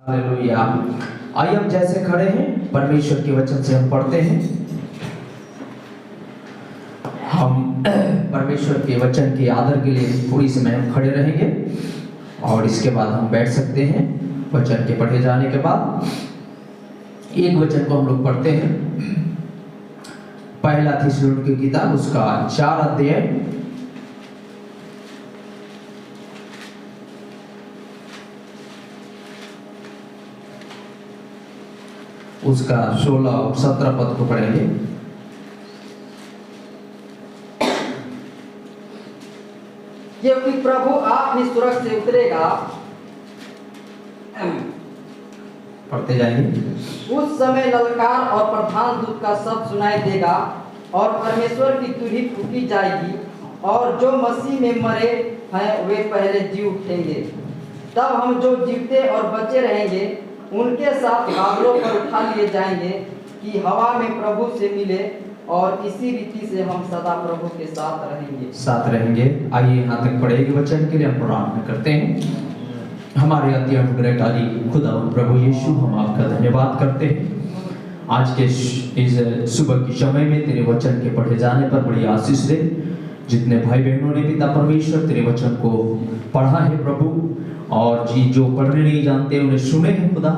Hallelujah. आइए हम जैसे खड़े हैं परमेश्वर के वचन से हम पढ़ते हैं। हम परमेश्वर के वचन के आदर के लिए थोड़ी समय हम खड़े रहेंगे और इसके बाद हम बैठ सकते हैं। वचन के पढ़े जाने के बाद एक वचन को हम लोग पढ़ते हैं। पहला थिस्सलुनीके की किताब उसका 4 अध्याय उसका 16 और 17 पद को पढ़ेंगे। क्योंकि प्रभु आप ही स्वर्ग से उतरेगा, पढ़ते जाएंगे। उस समय ललकार और प्रधान दूत का शब्द सुनाई देगा और परमेश्वर की तुरही फूंकी जाएगी और जो मसीह में मरे हैं वे पहले जी उठेंगे। तब हम जो जीवते और बचे रहेंगे उनके साथ बादलों पर उठा लिए जाएंगे कि हवा में प्रभु से मिले और इसी रीति से हम सदा प्रभु के साथ रहेंगे। आइए यहाँ तक पढ़ेंगे वचन के लिए हम प्रार्थना करते हैं। हमारे अति अनुग्रहकारी खुदा प्रभु यीशु, हम आपका धन्यवाद करते हैं। आज के इस सुबह के समय में तेरे वचन के पढ़े जाने पर बड़ी आशीष दे। जितने भाई बहनों ने पिता परमेश्वर तेरे वचन को पढ़ा है प्रभु, और जी जो पढ़ने नहीं जानते उन्हें सुने हैं खुदा,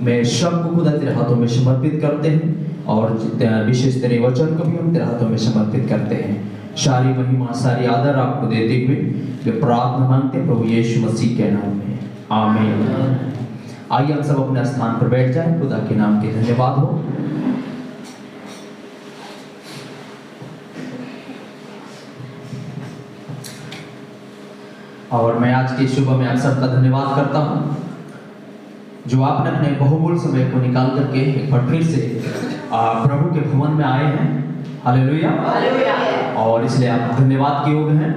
मैं सबको खुदा तेरे हाथों में समर्पित करते हैं और विशेष तेरे वचन को भी हम तेरे हाथों में समर्पित करते हैं। सारी महिमा सारी आदर आपको देते हुए वे प्रार्थना मांगते प्रभु यीशु मसीह के नाम में, आमीन। आइए हम सब अपने स्थान पर बैठ जाएं। खुदा के नाम के धन्यवाद हो। और मैं आज की सुबह में आप सबका धन्यवाद करता हूँ जो आपने अपने बहुमूल्य समय को निकाल करके एक बार फिर से प्रभु के भवन में आए हैं। हालेलुया। और इसलिए आप धन्यवाद के योग्य हैं।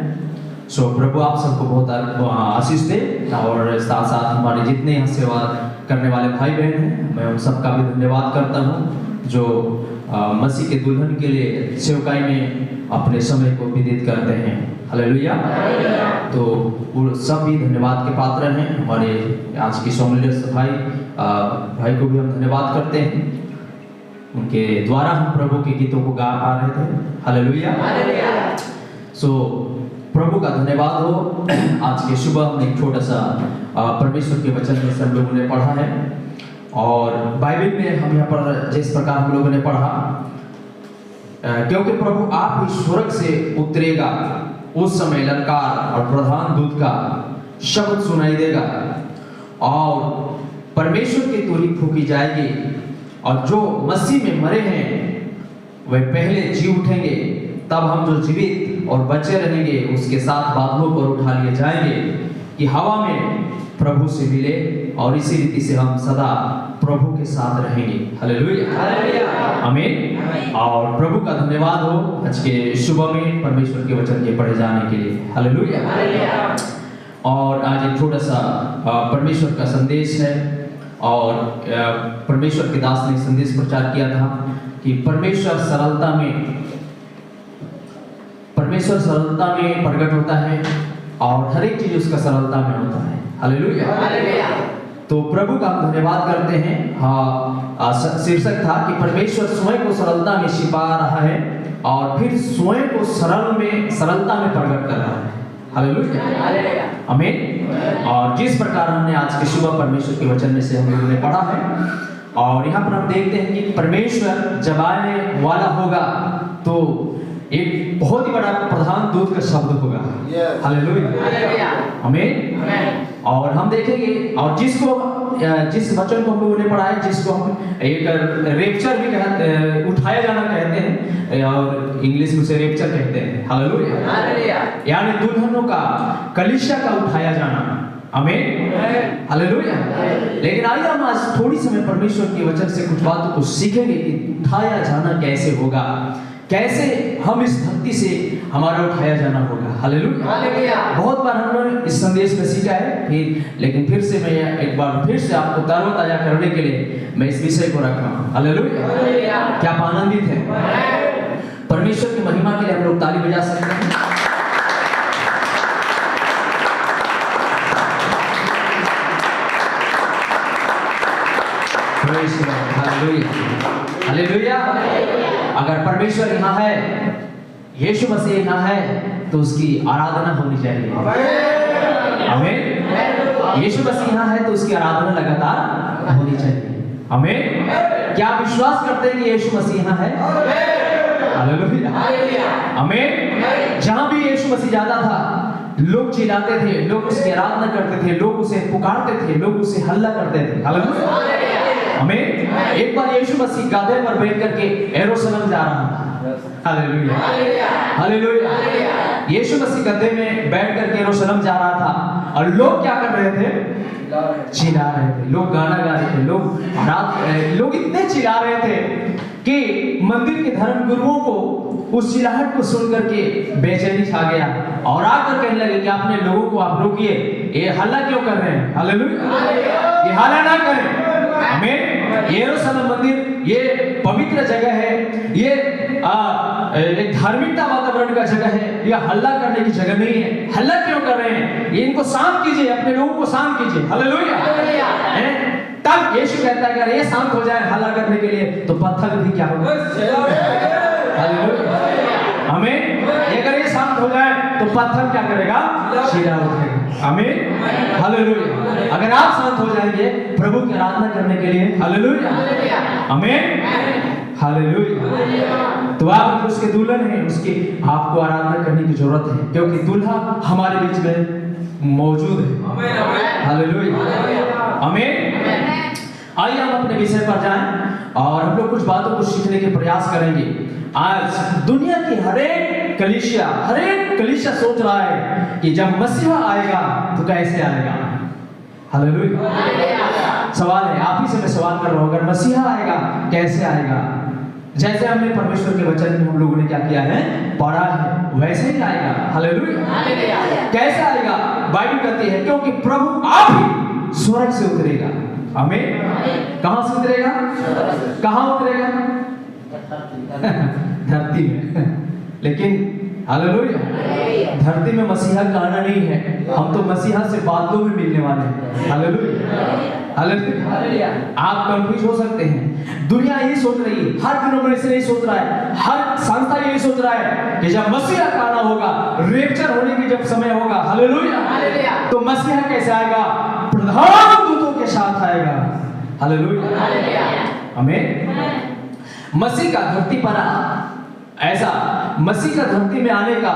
सो प्रभु आप सबको बहुत आशीष दे और साथ साथ हमारे जितने यहाँ सेवा करने वाले भाई बहन हैं मैं उन सबका भी धन्यवाद करता हूँ जो मसीह के दुल्हन के लिए सेवकाई में अपने समय को व्यतीत करते हैं। हालेलुया। तो वो सब भी धन्यवाद के पात्र हैं। हमारे आज की सोमलियस भाई को भी हम धन्यवाद करते हैं। उनके द्वारा हम प्रभु के गीतों को गा पा रहे थे। हालेलुया। सो प्रभु का धन्यवाद हो। आज के सुबह हमने एक छोटा सा परमेश्वर के वचन में सब लोगों ने पढ़ा है और बाइबल में हम यहाँ पर जिस प्रकार हम लोगों ने पढ़ा, क्योंकि प्रभु आप ही स्वर्ग से उतरेगा, उस समय ललकार और प्रधान दूत का शब्द सुनाई देगा और परमेश्वर की तुरही फूंकी जाएगी और जो मसीह में मरे हैं वे पहले जी उठेंगे। तब हम जो जीवित और बचे रहेंगे उसके साथ बादलों पर उठा लिए जाएंगे कि हवा में प्रभु से मिले और इसी रीति से हम सदा प्रभु के साथ रहेंगे। हालेलुया। आमीन। और प्रभु का धन्यवाद हो आज के सुबह में परमेश्वर के वचन के पढ़े जाने के लिए। हालेलुया। और आज एक छोटा सा परमेश्वर का संदेश है और परमेश्वर के दास ने संदेश प्रचार किया था कि परमेश्वर सरलता में प्रकट होता है और हर एक चीज उसका सरलता में होता है। हालेलुया। तो प्रभु का हम धन्यवाद करते हैं। शीर्षक था कि परमेश्वर स्वयं को सरलता में छिपा रहा है और फिर स्वयं को सरलता में प्रकट कर रहा है। हालेलुया। आमीन। और जिस प्रकार हमने आज की सुबह परमेश्वर के वचन में से हम लोगों ने पढ़ा है और यहाँ पर हम देखते हैं कि परमेश्वर जब आने वाला होगा तो एक बहुत ही बड़ा प्रधान दूत का शब्द होगा। हालेलुया। आमीन। और हम देखेंगे और जिस वचन को हम लोगों ने पढ़ा है, जिसको हम एक रेप्चर भी उठाया जाना कहते हैं और इंग्लिश में उसे रेप्चर कहते हैं। हालेलुया। यानी दुल्हनों का कलीसिया का उठाया जाना। आमीन। हालेलुया। लेकिन आइए हम आज थोड़ी समय परमेश्वर के वचन से कुछ बातों को सीखेंगे कि उठाया जाना कैसे होगा, कैसे हम इस भक्ति से हमारा उठाया जाना होगा। हालेलुया। बहुत बार हमने इस संदेश में सीखा है लेकिन फिर से मैं एक बार फिर से आपको तरोताजा करने के लिए मैं इस विषय को रखा हूँ। हालेलुया। क्या आप आनंदित हैं? परमेश्वर की महिमा के लिए हम लोग ताली बजा सकते हैं। हालेलुया। अगर परमेश्वर यहाँ है, यीशु मसीह यहाँ है, तो उसकी आराधना होनी चाहिए। आमीन। यीशु मसीह यहाँ है तो उसकी आराधना लगातार होनी चाहिए। आमीन। क्या आप विश्वास करते हैं कि यीशु मसीह यहाँ है? हालेलुया। आमीन। जहां भी यीशु मसीह जाता था, लोग चिल्लाते थे, लोग उसकी आराधना करते थे, लोग उसे पुकारते थे, लोग उसे हल्ला करते थे। हालेलुया। आमीन। एक बार यीशु मसीह गधे पर बैठ करके यरूशलेम जा रहा था। Hallelujah, hallelujah. यीशु मसीह गधे में बैठ करके यरूशलेम जा रहा था और लोग क्या कर रहे थे? चिल्ला रहे थे, लोग गाना गा रहे थे, लोग इतने चिल्ला रहे थे कि मंदिर के धर्म गुरुओं को उस चिल्लाहट को सुन करके बेचैनी छा गया और आकर कहने लगे कि अपने लोगों को आप रोकिए, ये हल्ला क्यों कर रहे हैं? हालेलुया। ये हल्ला ना करें। आमीन। यरूशलेम मंदिर ये पवित्र जगह है, ये एक धार्मिकता वातावरण का जगह है, ये हल्ला करने की जगह नहीं है। हल्ला क्यों कर रहे हैं? ये इनको शांत कीजिए, अपने लोगों को शांत कीजिए। हालेलुया। तब यीशु कहता है अगर ये शांत हो जाए हल्ला करने के लिए तो पत्थर भी क्या होगा? हालेलुया। आमीन। अगर ये शांत हो जाए तो पत्थर क्या करेगा? चीरा उठेगा। आमीन। हालेलुया। अगर आप शांत हो जाएंगे प्रभु की आराधना करने के लिए, हालेलुया, आमीन, हालेलुया, तो आप उसके दुल्हन हैं, उसकी आपको आराधना करने की जरूरत है क्योंकि दूल्हा हमारे बीच में मौजूद है। हालेलुया, आमीन। आइए हम अपने विषय पर जाएं और हम लोग कुछ बातों को सीखने के प्रयास करेंगे। आज दुनिया की हर एक कलीसिया सोच रहा है कि जब मसीहा आएगा तो कैसे आएगा। हालेलुया। सवाल है, आप ही से मैं सवाल कर रहा हूं, अगर मसीहा आएगा कैसे आएगा? जैसे हमने परमेश्वर के वचन में हम लोगों ने क्या किया है, पढ़ा है, वैसे ही आएगा। हालेलुया। कैसे आएगा? बाइबल कहती है क्योंकि प्रभु आप ही स्वर्ग से उतरेगा। आमीन। कहां से उतरेगा? कहां उतरेगा? धरती में। लेकिन हालेलुया, धरती में मसीहा का आना नहीं है, हम तो मसीहा से बादलों में मिलने वाले हैं। Hallelujah, hallelujah. आप कंफ्यूज हो सकते हैं, दुनिया यही सोच रही है, हर डिनोमिनेशन यही सोच रहा है, हर संस्था यही सोच रहा है कि जब मसीहा का आना होगा, रैप्चर होने की जब समय होगा, हालेलुया, तो मसीहा कैसे आएगा? प्रधान दूतों के साथ आएगा। हालेलुया, आमीन। मसीह का धरती पर ऐसा मसीह का धरती में आने का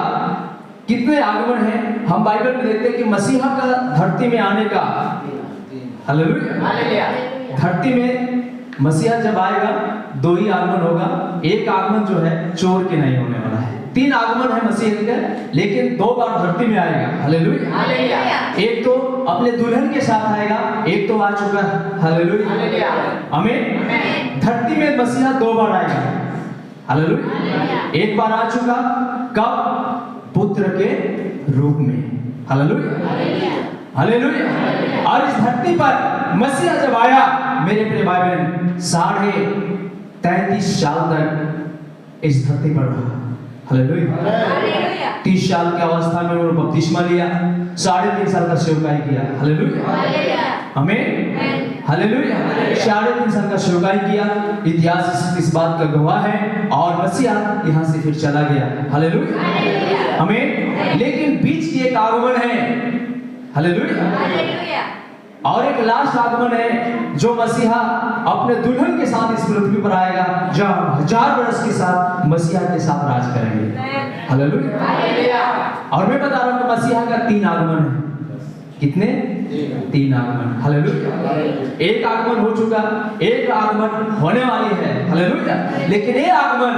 कितने आगमन है? हम बाइबल में देखते हैं कि मसीहा का धरती में आने का, हालेलुया, धरती में मसीहा जब आएगा दो ही आगमन होगा। एक आगमन जो है चोर के नहीं होने वाला है, तीन आगमन है मसीह के, लेकिन दो बार धरती में आएगा। हालेलुया। एक तो अपने दुल्हन के साथ आएगा, एक तो आ चुका है। हालेलुया, आमीन। धरती में मसीहा दो बार आएगा। हालेलुया। एक बार आ चुका, कब? पुत्र के रूप में। Hallelujah, hallelujah. और इस धरती पर मसीहा जब आया, मेरे प्रिय भाई बहन, 33.5 साल तक इस धरती पर रहा। हालेलुया। 30 साल की अवस्था में उन्होंने बपतिस्मा लिया, 3.5 साल का सेवकाई किया। हालेलुया, आमीन, हालेलुया। 3.5 साल का सेवकाई किया, इतिहास इस बात का गवाह है, और मसीहा यहाँ से फिर चला गया। हालेलुया, आमीन। लेकिन बीच की एक आगमन है, हालेलुया, और एक लास्ट आगमन है जो मसीहा अपने दुल्हन के साथ इस पृथ्वी पर आएगा, जब 1000 वर्ष के साथ मसीहा के साथ राज करेंगे। हालेलुया। और मैं बता रहा हूं कि मसीहा का 3 आगमन है। कितने? 3 आगमन। हालेलुया। एक आगमन हो चुका, एक आगमन होने वाली है। हालेलुया। लेकिन ये आगमन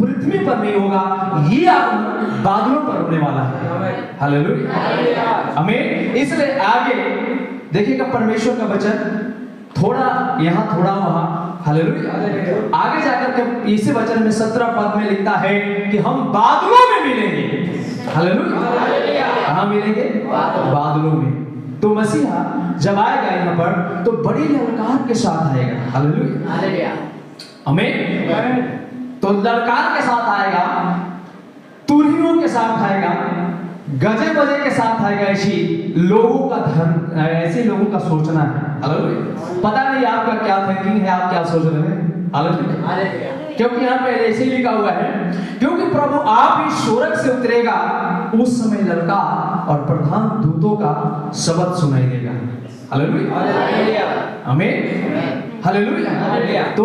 पृथ्वी पर नहीं होगा, ये आगमन बादलों पर होने वाला है। हालेलुया, आमीन। इसलिए आगे देखिएगा परमेश्वर का वचन, थोड़ा यहाँ थोड़ा वहां। हालेलुया। आगे जाकर के इसी वचन में 17 पद में लिखता है कि हम बादलों में मिलेंगे। हालेलुया। कहाँ मिलेंगे? बादलों में। तो मसीहा जब आएगा यहाँ पर तो बड़ी ललकार के साथ आएगा। हालेलुया, आमीन। तो ललकार के साथ आएगा, तुरहियों के साथ आएगा, गजे बजे के साथ आएगा। ऐसी लोगों का धर्म, ऐसे लोगों का सोचना है। हालेलुया। पता नहीं आपका क्या थिंकिंग है, आप क्या सोच रहे हैं। हालेलुया। क्योंकि यहाँ पे ऐसे ही लिखा हुआ है, क्योंकि प्रभु आप ही स्वर्ग से उतरेगा, उस समय ललकार और प्रधान दूतों का शब्द सुनाई देगा। हालेलुया। आमीन। हालेलुया। तो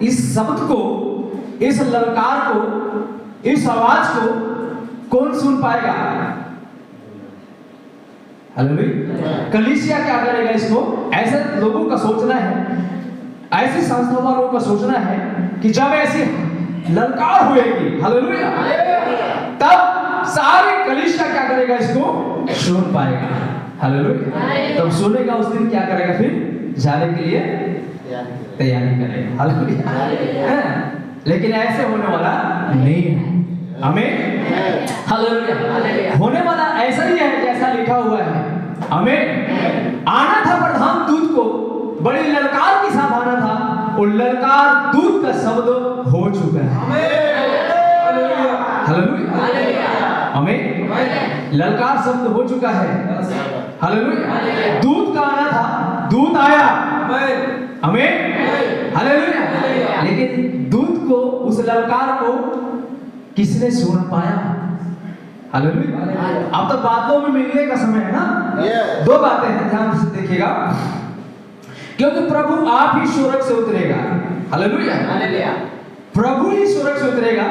इस शब्द को, इस ललकार को, इस आवाज को कौन सुन पाएगा? हालेलुया। कलीसिया क्या करेगा इसको? ऐसे लोगों का सोचना है, ऐसी संस्था वालों का सोचना है कि जब ऐसी ललकार होएगी, हालेलुया, तब सारे कलीसिया क्या करेगा? इसको सुन पाएगा। हालेलुया। तब सुनेगा, उस दिन क्या करेगा? फिर जाने के लिए तैयारी करेगा। हालेलुया। लेकिन ऐसे होने वाला नहीं है। आमीन। हालेलुया। होने वाला ऐसा ही है जैसा लिखा हुआ है। आमीन। आना था प्रधान दूत को, बड़ी ललकार के साथ आना था, और ललकार दूत का शब्द हो चुका है। हालेलुया। आमीन। ललकार शब्द हो चुका है। हालेलुया। दूत का आना था, दूत आया। आमीन। हालेलुया। लेकिन दूत को, उस ललकार को किसने सुन पाया? हालेलुया। अब तो बातों में मिलने का समय है ना। दो बातें हैं, ध्यान से देखिएगा। क्योंकि प्रभु आप ही स्वर्ग से उतरेगा। हालेलुया। प्रभु ही स्वर्ग से उतरेगा,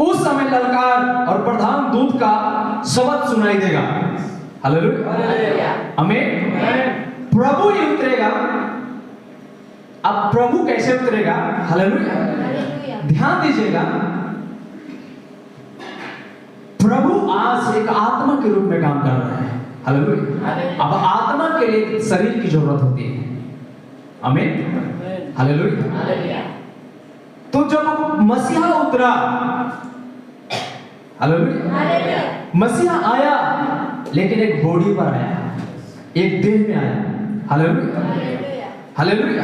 उस समय ललकार और प्रधान दूत का शब्द सुनाई देगा। हालेलुया। आमीन। प्रभु ही उतरेगा। अब प्रभु कैसे उतरेगा? हालेलुया। ध्यान दीजिएगा, प्रभु आज एक आत्मा के रूप में काम कर रहा है। हालेलुया। अब आत्मा के लिए शरीर की जरूरत होती है। आमीन। हालेलुया। तो जब मसीहा उतरा, हालेलुया, मसीहा आया, लेकिन एक बॉडी पर आया, एक देह में आया। हालेलुया। हालेलुया।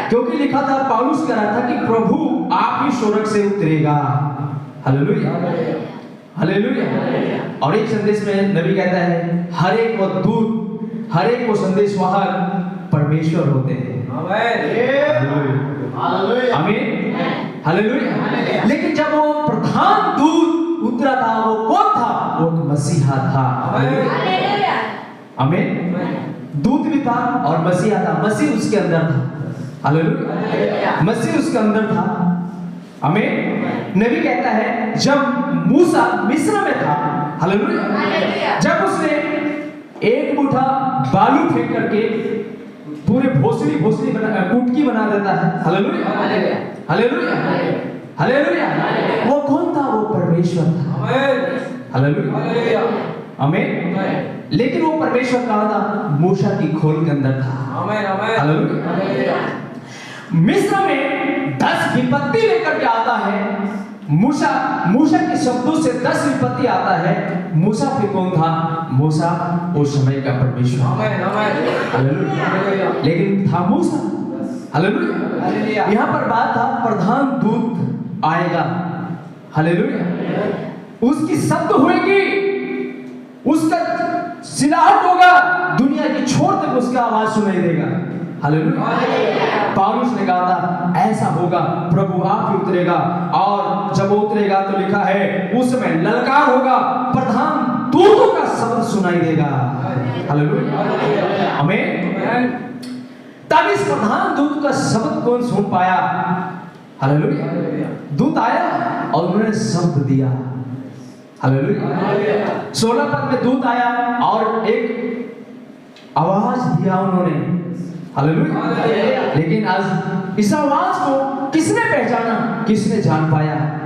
क्योंकि लिखा था, पौलुस कह रहा था कि प्रभु आप ही स्वर्ग से उतरेगा। हालेलुया। हालेलुया। और एक संदेश में नबी कहता है, हर एक वो दूत, हर एक वो संदेशवाहक परमेश्वर होते हैं। आमीन। हालेलुया। लेकिन जब वो प्रधान दूत उतरा था, वो कौन था? वो मसीहा था। हालेलुया। आमीन। दूत भी था और मसीहा था। मसीह उसके अंदर था। हालेलुया। मसीह उसके अंदर था। आमीन। नबी कहता है, जब मूसा मिस्र में था, हालेलुया, जब उसने एक मुट्ठा बालू फेंक करके पूरे भोसड़ी कुटकी बना देता है। हालेलुया। हालेलुया। हालेलुया। वो कौन था? वो परमेश्वर था। हालेलुया। आमीन। लेकिन वो परमेश्वर कहाँ था? मूसा की खोल के अंदर था। हालेलुया। मिस्र में 10 विपत्ति लेकर के आता है। मूसा के शब्दों से 10 विपत्ति आता है। मूसा फिर कौन था? मूसा उस समय का परमेश्वर। हालेलुया। लेकिन था मूसा। हालेलुया। यहाँ पर बात था, प्रधान दूत आएगा। हालेलुया। उसकी शब्द होगी, उसका सिलाहट होगा, दुनिया की छोर तक उसका आवाज सुनाई देगा। हालेलुया। पौलुस ने कहा था, ऐसा होगा, प्रभु आप ही उतरेगा, और जब वो उतरेगा तो लिखा है, उस समय ललकार होगा, प्रधान दूतों का शब्द सुनाई देगा। हालेलुया। आमीन। तब इस प्रधान दूत का शब्द कौन सुन पाया? हालेलुया। दूत आया और उन्होंने शब्द दिया। हालेलुया। 16 पद में दूत आया और एक आवाज दिया उन्होंने। हालेलुया। लेकिन आज इस आवाज को किसने पहचाना, किसने जान पाया?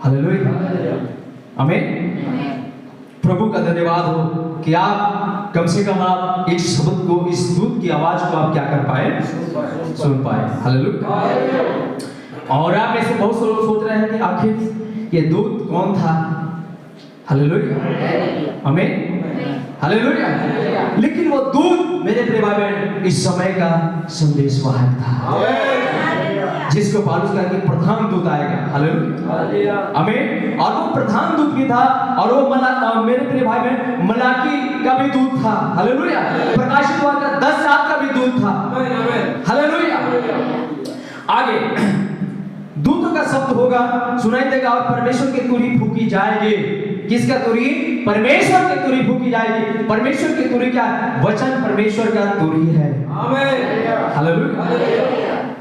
हालेलुया। आमीन। प्रभु का धन्यवाद हो कि आप कम से कम आप इस शब्द को, इस दूत की आवाज को आप क्या कर पाए? सुन पाए। हालेलुया। और आप ऐसे बहुत से लोग सोच रहे हैं कि आखिर ये दूत कौन था? हालेलुया। आमीन। हालेलुया। लेकिन वो दूत, मेरे प्रिय भाई बहन, इस समय का संदेशवाहक था। जिसको पौलुस कहा कि प्रधान दूत आएगा। हालेलुया, आमीन। और वो प्रधान दूत भी था, और वो मेरे प्रिय भाई में मलाकी का भी दूत था। हालेलुया, प्रकाशित वाक्य का 10 रात का भी दूत था। हालेलुया। आगे दूतों का शब्द होगा, सुनाई देगा, और परमेश्वर की तुरही फूकी जाएगी। किसका तुरही? परमेश्वर की तुरही फूकी जाएगी। परमेश्वर की तुरही क्या है? वचन परमेश्वर का तुरही है। आमीन, हालेलुया,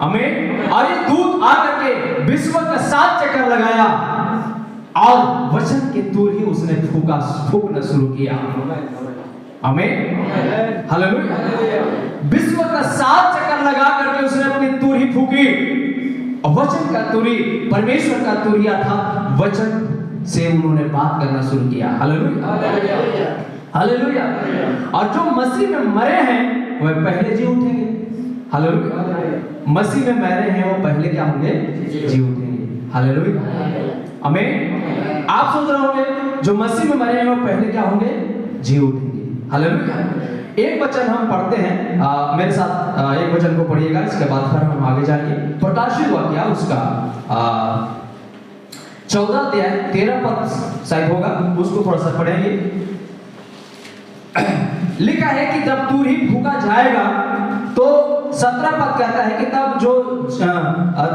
आमीन। और ये दूत आकर के विश्व का 7 चक्कर लगाया और वचन की तुरही उसने फूकना शुरू किया। आमीन, हालेलुया। विश्व का 7 चक्कर लगा करके उसने अपनी तुरही फूकी, और वचन का तुरही परमेश्वर का तुरही अर्थात वचन से उन्होंने बात करना शुरू किया। Hallelujah, hallelujah. और जो मसीह में मरे हैं वह पहले जी उठेंगे। हालेलुया, मसीह में मरे हैं वो पहले क्या होंगे? जी उठेंगे। हालेलुया, आमीन। आप सोच रहे होंगे जो मसीह में मरे हैं वो पहले क्या होंगे? जी उठेंगे। हालेलुया। एक वचन हम पढ़ते हैं, मेरे साथ एक वचन को पढ़िएगा, इसके बाद फिर हम आगे जाएंगे। प्रकाशित वाक्य उसका 14 अध्याय 13 पद शायद होगा, उसको थोड़ा सा पढ़ेंगे। लिखा है कि जब तुरही फूका जाएगा तो 17 पद कहता है कि तब जो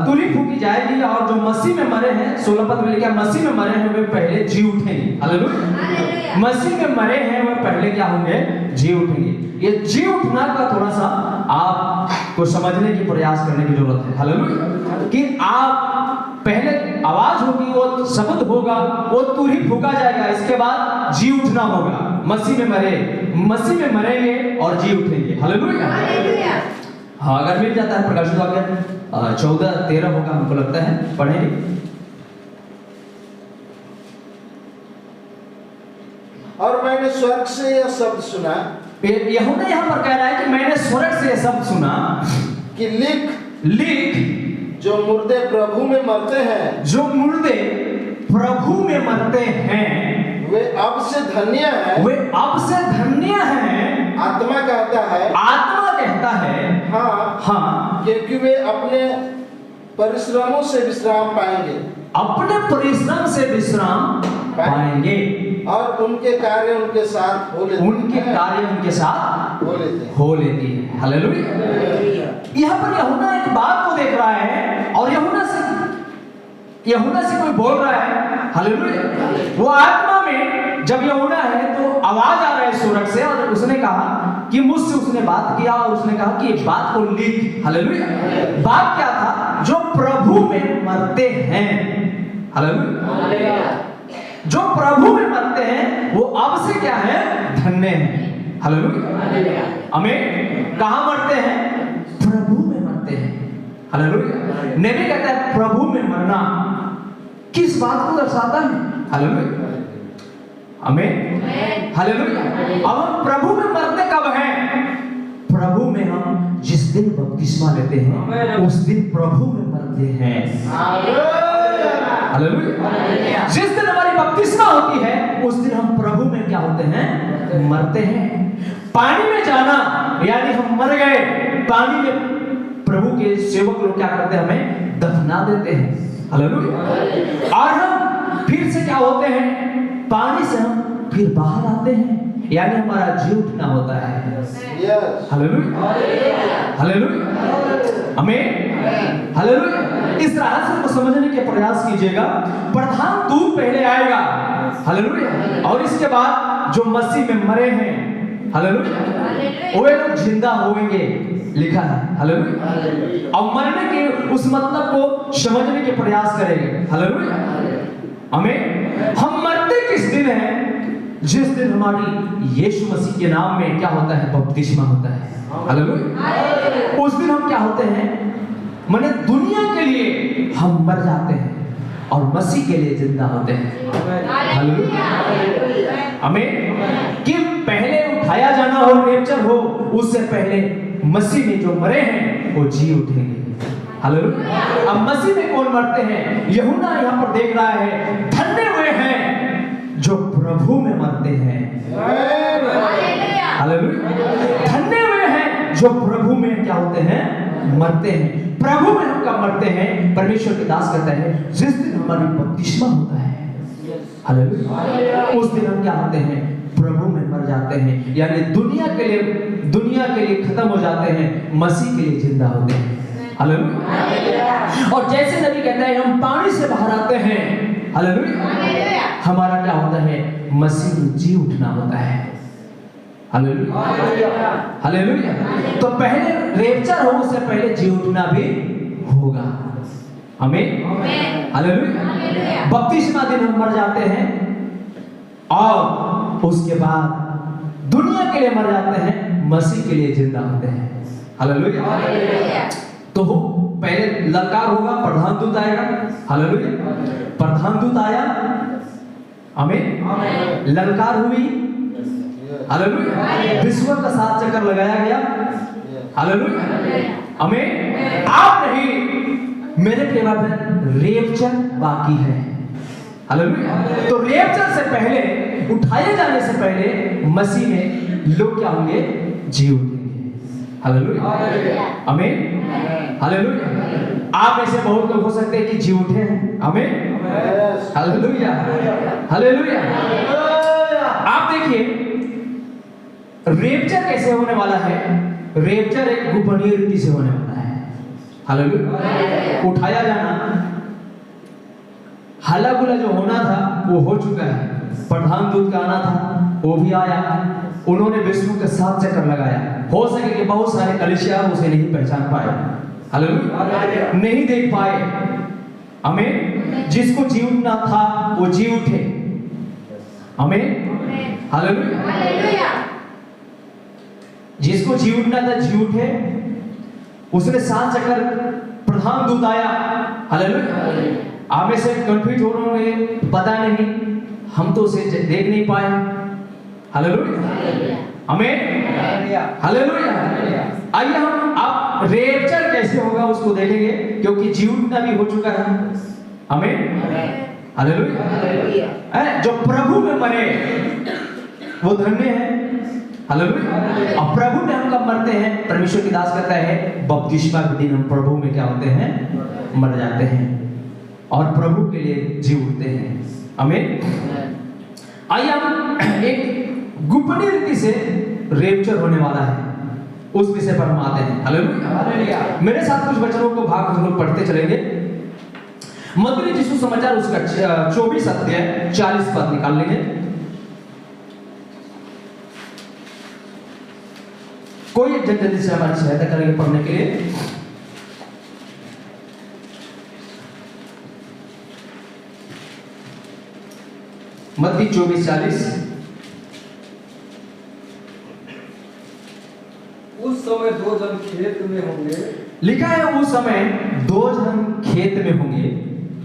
तुरही फूकी जाएगी और जो मसीह में मरे हैं, 16 पद में लिखा है मसीह में मरे हैं वे पहले जी उठेंगे। हालेलुया, मसीह में मरे हैं वे पहले क्या होंगे? जी उठेंगे। ये जी उठना का थोड़ा सा आपको समझने की प्रयास करने की जरूरत है। हालेलुया, कि आप पहले आवाज होगी, वो शब्द होगा, वो तुरही फूका जाएगा, इसके बाद जी उठना होगा। मसीह में मरेंगे और जी उठेंगे। हालेलुया। हाँ, अगर मिल जाता है प्रकाशित वाक्य 14-13 होगा, हमको लगता है, पढ़ेंगे। और मैंने स्वर्ग से यह शब्द सुना, यूहन्ना यहाँ पर कह रहा है कि मैंने स्वर्ग से यह शब्द सुना कि लिख जो मुर्दे प्रभु में मरते हैं, जो मुर्दे प्रभु में मरते हैं वे अब से धन्य हैं। वे अब से धन्य हैं। आत्मा कहता है, आत्मा कहता है, हाँ हाँ, क्योंकि वे अपने परिश्रमों से विश्राम पाएंगे। अपने परिश्रम से विश्राम पाएंगे, और उनके कार्य उनके साथ हो लेते उनके कार्य उनके साथ हो लेते हैं। हालेलुया। यहाँ पर यूहन्ना एक बात को देख रहा है, और यूहन्ना से कोई बोल रहा है। हालेलुया। वो आत्मा में जब यूहन्ना है तो आवाज आ रहा है स्वर्ग से, और उसने कहा कि मुझसे उसने बात किया, और उसने कहा कि एक बात को लिख। हालेलुया। बात क्या था? जो प्रभु में मरते हैं। हालेलुया। जो प्रभु में मरते हैं वो अब से क्या है? धन्य हैं। हालेलुया, आमीन। कहाँ मरते हैं? प्रभु में मरते हैं। हालेलुया। नबी कहता है प्रभु में मरना किस बात को दर्शाता है? हालेलुया, आमीन, हालेलुया। अब हम प्रभु में मरते कब हैं? प्रभु में हम जिस दिन बपतिस्मा लेते हैं उस दिन प्रभु में मरते हैं। हालेलुया। जिस दिन हमारी बपतिस्मा होती है उस दिन हम प्रभु में क्या होते हैं? मरते हैं। पानी में जाना यानी हम मर गए। पानी में प्रभु के सेवक लोग क्या करते हैं? हमें दफना देते हैं। हालेलुया। और हम फिर से क्या होते हैं? पानी से हम फिर बाहर आते हैं, यानी हमारा जी उठना होता है। हालेलुया, हालेलुया, आमीन, हालेलुया। इस रहस्य को समझने के प्रयास कीजिएगा। प्रधान दूत पहले आएगा, हालेलुया, और इसके बाद जो मसीह में मरे हैं, हालेलुया, वो लोग जिंदा होंगे, लिखा है। हालेलुया। और मरने के उस मतलब को समझने के प्रयास करेंगे। हालेलुया, आमीन। हम मरते किस दिन है? जिस दिन हमारी यीशु मसीह के नाम में क्या होता है? बपतिस्मा होता है। हालेलुया। उस दिन हम क्या होते हैं? माने दुनिया के लिए हम मर जाते हैं और मसीह के लिए जिंदा होते हैं। हालेलुया, आमीन। कि पहले उठाया जाना हो, रैप्चर हो, उससे पहले मसीह में जो मरे हैं वो जी उठेंगे। हालेलुया। अब मसीह में कौन मरते हैं? यूहन्ना यहाँ पर देख रहा है, धन्य हुए हैं जो प्रभु में मरते हैं। हालेलुया। धन्य हुए हैं जो प्रभु में क्या होते हैं? मरते हैं, प्रभु में हम कब मरते हैं? परमेश्वर के दास कहता है जिस दिन हमारी बपतिस्मा होता है, हालेलुया, उस दिन हम क्या होते हैं? प्रभु में मर जाते हैं, यानी दुनिया के लिए खत्म हो जाते हैं, मसीह के लिए जिंदा होते हैं, हालेलुया। और जैसे नबी कहता है हम पानी से बाहर आते हैं, हालेलुया, हमारा क्या होता है? मसीह में जी उठना होता है, हालेलुया, हालेलुया। तो पहले रेप्चर हो, उससे पहले जी उठना भी होगा, आमीन, हालेलुया। बपतिस्मा दिन हम मर जाते हैं और उसके बाद दुनिया के लिए मर जाते हैं, मसीह के लिए जिंदा होते हैं, हालेलुया। तो पहले ललकार होगा, प्रधान दूत आएगा, हालेलुया, प्रधान दूत आया, आमीन, ललकार हुई, हालेलुया, विश्व का 7 चक्कर लगाया गया, हालेलुया, आमीन। आप नहीं मेरे प्रेमा में रेप्चर बाकी है, हालेलुया। तो रेप्चर से पहले, उठाए जाने से पहले मसीह में लोग क्या होंगे? जी उठेंगे, हालेलुया, आमीन, हालेलुया। आप ऐसे बहुत लोग हो सकते हैं कि जी उठे हैं, आमीन, हालेलुया, हालेलुया। आप देखिए रेप्चर कैसे होने वाला है? रेप्चर एक गोपनीय रीति से होने वाला है, हालेलुया। उठाया जाना, हल्ला गुल्ला जो होना था वो हो चुका है, प्रधान दूत का आना था वो भी आया, उन्होंने विष्णु के 7 चक्कर लगाया। हो सके कि बहुत सारे कलीसिया उसे नहीं पहचान पाए, हालेलुया, नहीं देख पाए, आमीन। जिसको जी उठना था वो जी उठे, आमीन, हालेलुया। जिसको जी उठना था जी उठे, उसने 7 चक्कर, प्रधान दूत आया, हालेलुया। आप में से कंफ्यूज हो रहे होंगे, पता नहीं, हम तो उसे देख नहीं पाए, हालेलुया, आमीन, हालेलुया। आइए हम आप रेप्चर कैसे होगा उसको देखेंगे, क्योंकि जी उठना भी हो चुका है, आमीन, हालेलुया। जो प्रभु में मरे वो धन्य है, हालेलुया। और प्रभु में हम कब मरते हैं? परमेश्वर की दास कहता है बपतिस्मा के दिन हम प्रभु में क्या होते हैं? मर जाते हैं और प्रभु के लिए जी उठते हैं, आमीन। आइए हम एक गोपनीय रीति से रेप्चर होने वाला है, उस विषय पर हम आते हैं, हालेलुया। मेरे साथ कुछ वचनों को भाग हम लोग पढ़ते चलेंगे। मत्ती यीशु समाचार उसका 24 अध्याय 40 पद निकाल लेंगे। कोई एक जल्दी से हमारी सहायता करेंगे पढ़ने के लिए। मत्ती 24:40। उस समय 2 जन खेत में होंगे, लिखा है उस समय 2 जन खेत में होंगे,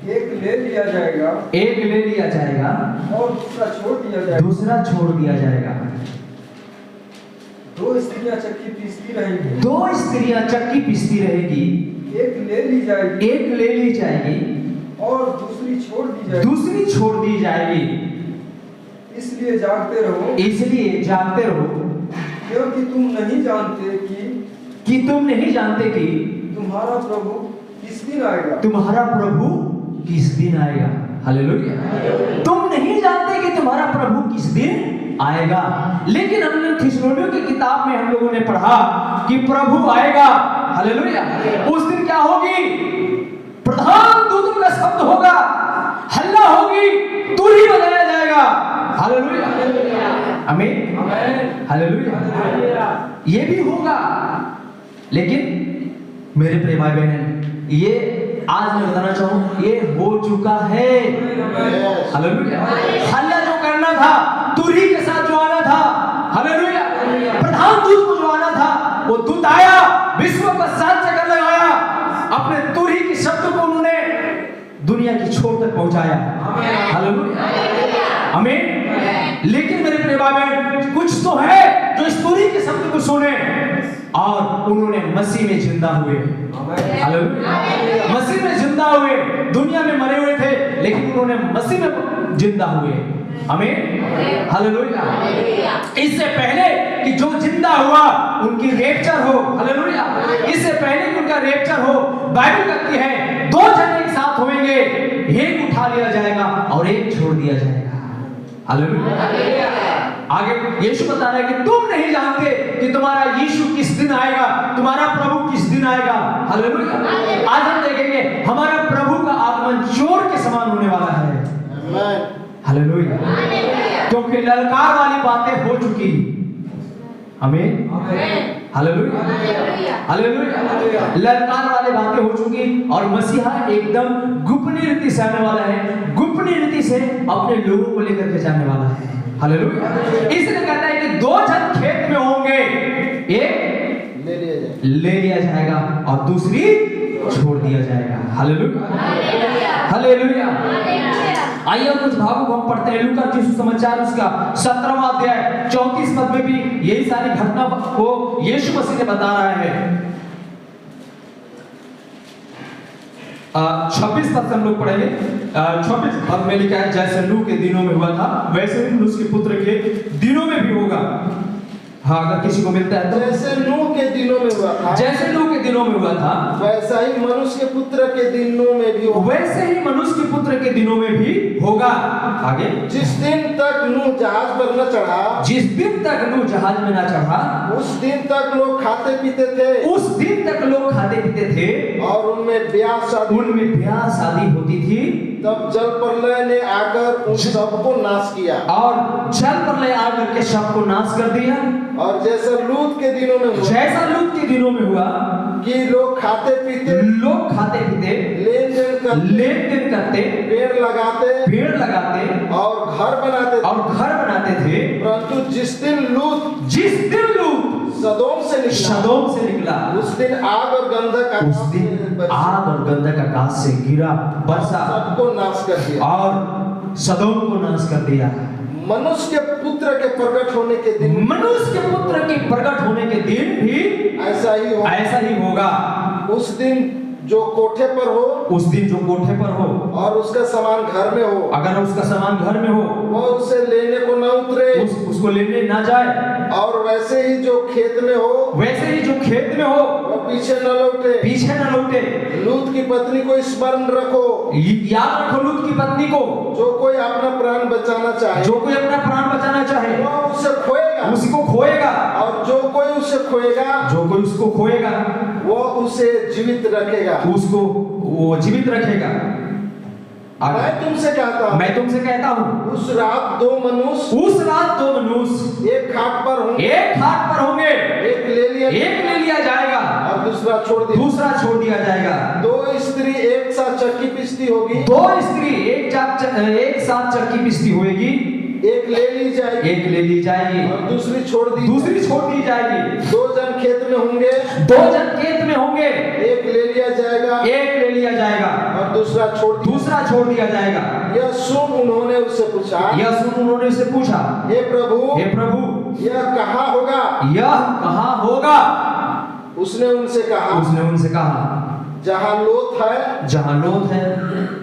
एक ले लिया जाएगा, एक ले लिया जाएगा और दूसरा छोड़ दिया जाएगा। दूसरा छोड़ दिया जाएगा। 2 स्त्रियां चक्की पीसती रहेंगी, 2 स्त्रियां चक्की पीसती रहेगी, एक ले ली जाएगी, एक ले ली जाएगी और दूसरी छोड़ दी जाएगी। दूसरी छोड़ दी जाएगी। इसलिए जागते रहो, इसलिए जागते रहो, क्योंकि तुम नहीं जानते कि तुम नहीं जानते कि तुम्हारा प्रभु किस दिन आएगा। तुम्हारा प्रभु किस दिन आएगा, हालेलुया। तुम नहीं जानते कि तुम्हारा प्रभु किस दिन आएगा। लेकिन हमने थिस्सलुनीकियों की किताब में हम लोगों ने पढ़ा कि प्रभु आएगा, हालेलुया। उस दिन क्या होगी? प्रधान दूतों का शब्द होगा, हल्ला होगी, तुरही बजाया जाएगा, हालेलुया, आमीन, हालेलुया। ये भी होगा। लेकिन मेरे प्रिय भाई बहन, ये आज मैं बताना चाहूं ये हो चुका है, हालेलुया। हल्ला जो करना था, तुरही के साथ जो आना था, हालेलुया, प्रधान दूत को जो आना था, वो दूत आया, विश्व का 7 चक्कर लगाया, अपने तुरही के शब्द को उन्होंने दुनिया की छोर तक पहुंचाया, हालेलुया, आमीन। लेकिन मेरे प्रिय भाई बहन, कुछ तो है जो इस तुरही के शब्द को सुने और उन्होंने मसीह में जिंदा हुए, हालेलुया। मसीह में जिंदा हुए, दुनिया में मरे हुए थे लेकिन उन्होंने मसीह में जिंदा हुए, आमीन, हालेलुया। इससे पहले कि जो जिंदा हुआ उनकी रेप्चर हो, हालेलुया, इससे पहले कि उनका बाइबल कहती है 2 जन एक साथ होंगे, एक उठा लिया जाएगा और एक छोड़ दिया जाएगा। हालेलुया। आगे यीशु बता रहा है कि तुम नहीं जानते कि तुम्हारा यीशु किस दिन आएगा, तुम्हारा प्रभु किस दिन आएगा। हालेलुया। आज हम देखेंगे हमारा प्रभु का आगमन चोर के समान होने वाला है। हालेलुया। क्योंकि ललकार वाली बातें हो चुकी। आमीन। हालेलुया। हालेलुया। ललकार वाली बातें हो चुकी और मसीहा एकदम गोपनीय रीति से आने वाला है, गोपनीय रीति से अपने लोगों को लेकर के जाने वाला है। हालेलुया। इसलिए कहता है कि 2 जन खेत में होंगे, एक ले लिया जाएगा और दूसरी छोड़ दिया जाएगा। हालेलुया। हालेलुया। आइए कुछ भागों को हम पढ़ते हैं। लूका यीशु समाचार उसका 17वां अध्याय 34 पद में भी यही सारी घटना को यीशु मसीह ने बता रहा है। 26 पद से हम लोग पढ़ेंगे। 26 पद में लिखा है, जैसे नूह के दिनों में हुआ था वैसे ही मनुष्य के पुत्र के दिनों में भी होगा। हाँ, अगर किसी को मिलता है तो जैसे नूह के दिनों में हुआ था, जैसे नूह के दिनों में हुआ था वैसा ही मनुष्य के पुत्र के दिनों में भी होगा। वैसे ही मनुष्य के पुत्र के दिनों में भी होगा। आगे, जिस दिन तक नूह जहाज पर न चढ़ा, जिस दिन तक नूह जहाज में ना चढ़ा, उस दिन तक लोग खाते पीते थे, उस दिन तक लोग खाते पीते थे और उनमें ब्याह शादी होती थी। तब जल प्रलय ने आकर उन सबको नाश किया, और जल प्रलय आकर के सबको नाश कर दिया। और जैसा लूत के दिनों में हुआ, जैसा लूत के दिनों में हुआ कि लोग खाते पीते लेन देन करते, पेड़ लगाते और घर बनाते थे। परंतु जिस दिन लूत सदोम से निकला, उस दिन आग और गंधक आकाश से गिरा, बरसा, सबको नाश कर दिया और सदोम को नाश कर दिया। मनुष्य के पुत्र के प्रकट होने के दिन भी ऐसा ही होगा। उस दिन जो कोठे पर हो और उसका सामान घर में हो, अगर उसका सामान घर में हो, वो उसे लेने को न उतरे, उसको लेने ना जाए। और वैसे ही जो खेत में हो, वो पीछे न लौटे। लूत की पत्नी को स्मरण रखो, याद रखो लूत की पत्नी को। जो कोई अपना प्राण बचाना चाहे, वो उसे खोएगा, उसको खोएगा। और जो कोई उसको खोएगा, वो उसे जीवित रखेगा, उसको वो जीवित रखेगा। मैं तुमसे कहता हूँ, उस रात दो मनुष्य एक खाट पर होंगे, एक ले लिया जाएगा और दूसरा छोड़ दिया जाएगा। 2 स्त्री एक साथ चक्की पीसती होगी, एक ले ली जाएगी और दूसरी छोड़ दी जाएगी। 2 जन खेत में होंगे, एक ले लिया जाएगा और दूसरा छोड़ दिया जाएगा। यह सुन उन्होंने उससे पूछा, हे प्रभु, यह कहाँ होगा? उसने उनसे कहा, जहाँ लोथ है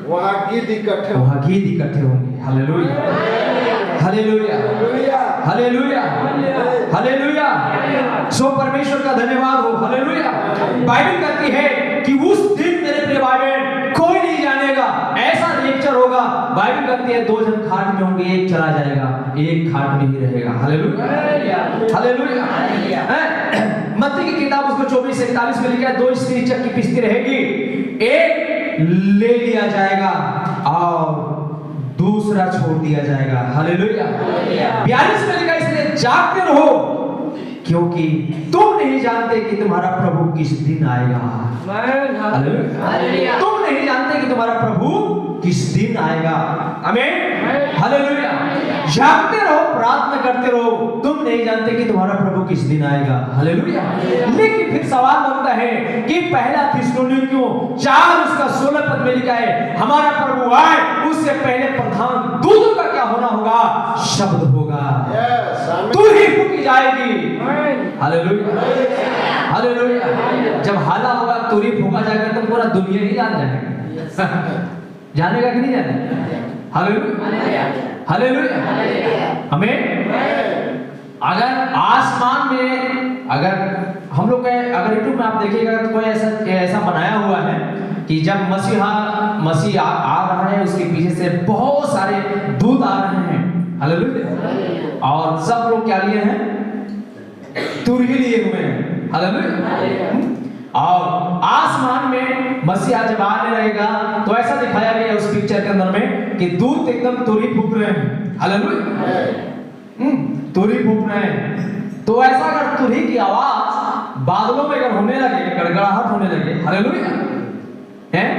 वहाँ गिद्ध इकट्ठे होंगे। हालेलुया। सो परमेश्वर का धन्यवाद हो। हालेलुया। बाइबल कहती है कि उस दिन मेरे प्रिय भाई बहन कोई नहीं जानेगा, ऐसा लेक्चर होगा। बाइबल कहती है 2 जन खाट में होंगे, एक चला जाएगा, एक खाट में ही रहेगा। हालेलुया। मत्ती की किताब उसको 24-41 में लिखा है, 2 स्त्री चक्की पीसती रहेगी, एक ले लिया जाएगा और दूसरा छोड़ दिया जाएगा। हालेलुया। 42 में लिखा, इसलिए जागते रहो क्योंकि तुम नहीं जानते कि तुम्हारा प्रभु किस दिन आएगा। हालेलुया। तुम नहीं जानते कि तुम्हारा प्रभु किस दिन आएगा। आमीन। हालेलुया। जागते रहो, प्रार्थना करते रहो, तुम नहीं जानते कि तुम्हारा प्रभु किस दिन आएगा। हालेलुया। लेकिन फिर सवाल बनता है कि पहला थिस्सलुनीकियों 4 उसका 16 पद में लिखा है, हमारा प्रभु आए उससे पहले प्रधान दूतों का क्या होना होगा? शब्द होगा, तू ही फूकी जाएगी। हालेलुया। जब हाला होगा, तुरी फूका जाएगा तो पूरा दुनिया ही जान जाएगा। जानेगा कि नहीं जानेगा? हालेलुया। हमें अगर आसमान में अगर हम लोग अगर यूट्यूब में आप देखिएगा तो कोई ऐसा बनाया हुआ है कि जब मसीह आ रहा है, उसके पीछे से बहुत सारे दूत आ रहे हैं, हालेलुया, और सब लोग क्या लिए हैं? तुरही लिए हुए हैं, हालेलुया। और आसमान में मसीहा जब आने लगेगा तो ऐसा दिखाया गया उस पिक्चर के अंदर में कि दूत एकदम तुरही फूंक रहे हैं, हालेलुया, तुरही फूंक रहे हैं। तो ऐसा अगर तुरही की आवाज बादलों में अगर होने लगे, गड़गड़ाहट होने लगे, हालेलुया, हैं,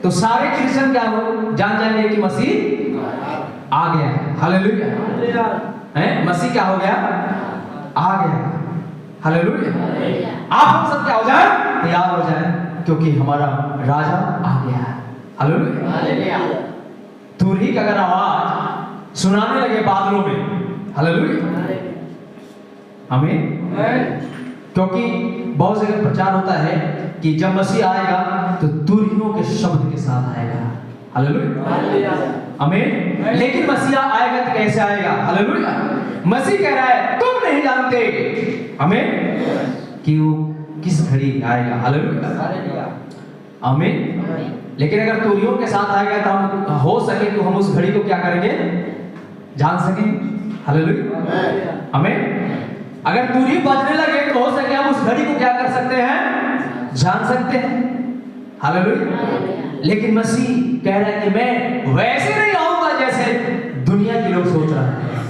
तो सारे क्रिश्चियन क्या हो जान जाएंगे कि मसीह आ गया, हालेलुया, हैं, मसीह क्या हो गया? आ गया, हालेलुया। आप हम सब क्या हो जाए? तैयार हो जाए, क्योंकि हमारा राजा आ गया है, हालेलुया। तुरही का अगर आवाज सुनाने लगे बादलों में, हालेलुया, आमीन। क्योंकि बहुत जगह प्रचार होता है कि जब मसीह आएगा तो तुरहियों के शब्द के साथ आएगा, हालेलुया, आमीन। लेकिन मसीहा आएगा तो कैसे आएगा? हालेलुया। मसीह कह रहा है तुम नहीं जानते, आमीन, कि वो किस घड़ी आएगा, हालेलुया, आमीन। लेकिन अगर तुरहियों के साथ आएगा तो हम हो सके तो हम उस घड़ी को क्या करेंगे? जान सकें, हालेलुया, आमीन। अगर तुरही बजने लगे तो हो सके हम उस घड़ी को क्या कर सकते हैं? जान सकते हैं, हालेलुया। लेकिन मसीह कह रहा है कि मैं वैसे नहीं आऊंगा जैसे दुनिया के लोग सोच रहे हैं,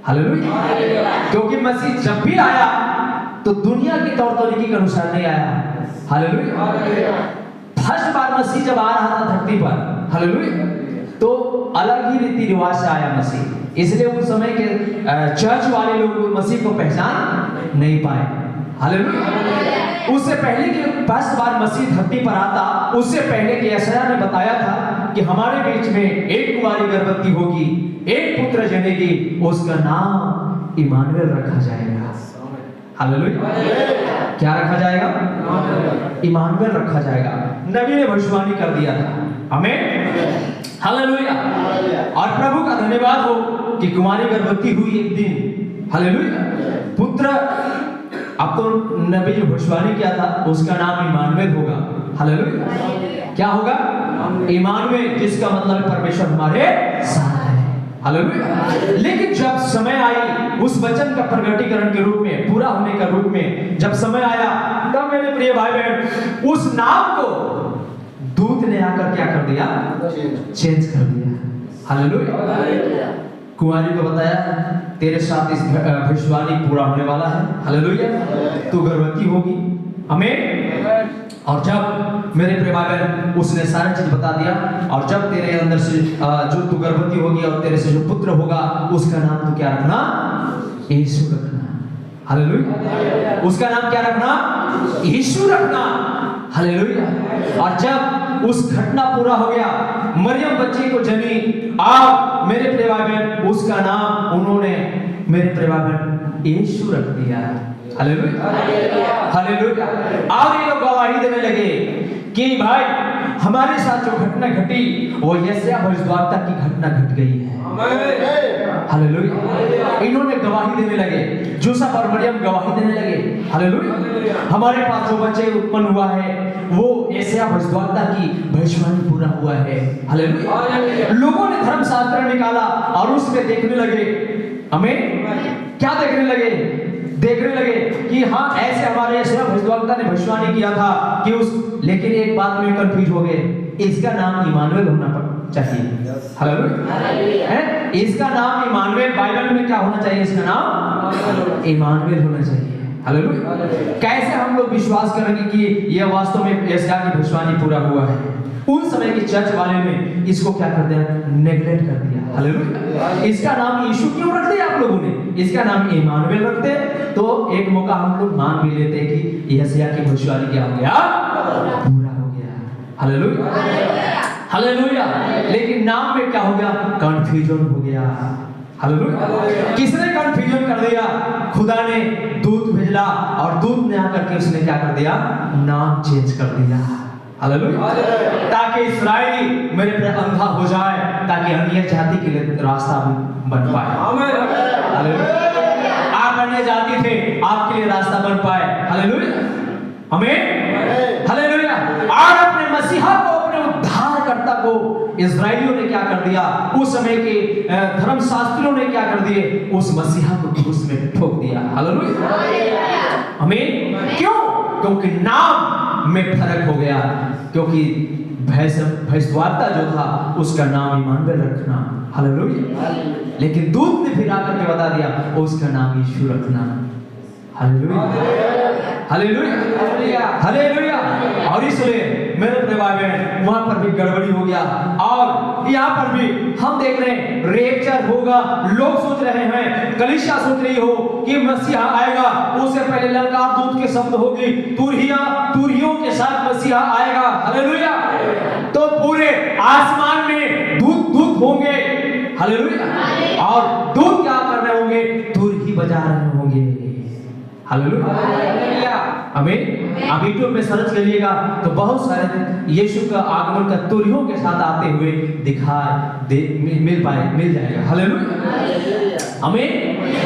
हालेलुया। क्योंकि मसीह जब भी आया तो दुनिया के तौर तरीके के अनुसार नहीं आया, हालेलुया। फर्स्ट बार मसीह जब आ रहा था धरती पर, हालेलुया, तो अलग ही रीति रिवाज से आया मसीह, इसलिए उस समय के चर्च वाले लोग मसीह को पहचान नहीं पाए, हालेलुया। उससे पहले कि फर्स्ट बार मसीह धरती पर आता, उससे पहले कि यशायाह ने बताया था कि हमारे बीच में एक कुंवारी गर्भवती होगी, एक पुत्र जनेगी, उसका नाम इमानुएल रखा जाएगा, हालेलुया। क्या रखा जाएगा? इमानुएल रखा जाएगा। नबी ने भविष्यवाणी कर दिया था, आमीन, हालेलुया। और प्रभु का धन्यवाद हो कि कुमारी गर्भवती हुई एक दिन, हालेलुया, पुत्र, अब तो नबी जो भविष्यवाणी किया था उसका नाम इमानुएल होगा, हालेलुया। क्या होगा? इमानुएल, जिसका मतलब है परमेश्वर हमारे साथ है, हालेलुया। लेकिन जब समय आई उस वचन का प्रगटीकरण के रूप में, पूरा होने का रूप में जब समय आया, तब मेरे प्रिय भाई बहन उस नाम को दूत ने आकर क्या कर दिया? चेंज कर दिया, हालेलुया। कुंवारी को बताया तेरे साथ इस भविष्यवाणी पूरा होने वाला है, हालेलुया, तू गर्भवती होगी, आमीन। और जब मेरे प्रिय भाई बहन उसने सारी चीज बता दिया, और जब तेरे अंदर से जो तू गर्भवती होगी और तेरे से जो पुत्र होगा उसका नाम तू क्या रखना? यीशु रखना, हालेलुया। उसका नाम क्या रखना? यीशु रखना, हालेलुया। और जब उस घटना पूरा हो गया, मरियम बच्चे को जनी, अब मेरे प्रिय भाई बहन उसका नाम उन्होंने मेरे प्रिय भाई बहन यीशु रख दिया, हालेलुया, हालेलुया। और ये लोग गवाही देने लगे कि भाई हमारे साथ जो घटना घटी वो यशायाह भविष्यद्वक्ता की घटना घट गई है, हालेलुया। इन्होंने गवाही देने लगे, जोसेफ और मरियम गवाही देने लगे, हालेलुया। हमारे पास जो बच्चे उत्पन्न हुआ है वो यशायाह भविष्यद्वक्ता की भविष्यवाणी पूरा हुआ है, हालेलुया। लोगों ने धर्मशास्त्र निकाला और उसमें देखने लगे, हमें क्या देखने लगे? देखने लगे कि हाँ ऐसे हमारे यशायाह भविष्यद्वक्ता ने भविष्यवाणी किया था कि उस, लेकिन एक बात में कंफ्यूज हो गए, इसका नाम इमानुएल होना चाहिए, हालेलुया, है इसका नाम इमानुएल, बाइबल में क्या होना चाहिए? इसका नाम इमानुएल होना चाहिए, हालेलुया। कैसे हम लोग विश्वास करेंगे कि यह वास्तव में यशायाह की भविष्यवाणी पूरा हुआ है? उन समय के चर्च वाले ने इसको क्या कर दिया? नेग्लेक्ट कर दिया, हालेलुया। इसका नाम यीशु क्यों रख दिया आप लोगों ने? इसका नाम इमानुएल रखते तो एक मौका हम लोग मान भी लेते कि यशायाह की भविष्यवाणी क्या हो गया? पूरा हो गया, हालेलुया, हालेलुया। लेकिन नाम में क्या हो गया? कंफ्यूजन हो गया, हालेलुया। किसने कंफ्यूजन कर दिया? खुदा ने दूत भेजा और दूत ने आकर के उसने क्या कर दिया? नाम चेंज कर दिया, हालेलुया, ताकि इस्राएली मेरे पर अंधा हो जाए, ताकि अन्य जाति के लिए रास्ता बन पाए, हालेलुया। आप अन्य जाति थे आपके लिए रास्ता बन पाए। हालेलुया, आमीन, हालेलुया। और अपने मसीहा को, अपने उद्धारकर्ता को इजराइलियों ने क्या कर दिया, उस समय के धर्मशास्त्रियों ने क्या कर दिए, उस मसीहा को क्रूस में ठोक दिया। हालेलुया, आमीन। क्यों? क्योंकि नाम में फर्क हो गया, क्योंकि भैंसवार्ता जो था उसका नाम इमानुएल रखना। हालेलुया। लेकिन दूत ने फिर आकर के बता दिया उसका नाम यीशु रखना। Hallelujah, hallelujah, hallelujah. और इसलिए मेरे प्रिय भाई बहन, वहां पर भी गड़बड़ी हो गया। और यहाँ पर भी हम देख रहे हैं रेप्चर होगा। लोग सोच रहे हैं, कलीसिया सोच रही हो कि मसीहा आएगा, उससे पहले ललकार दूत के शब्द होगी, तुरहियों के साथ मसीहा आएगा। हालेलुया। तो पूरे आसमान में दूत होंगे। हालेलुया। और दूत क्या कर रहे होंगे? तुरही बजा रहे होंगे। हालेलुया, आमीन। आप यूट्यूब में सर्च करिएगा तो बहुत सारे यीशु का आगमन का तुरहियों के साथ आते हुए मिल जाएगा। हालेलुया, आमीन।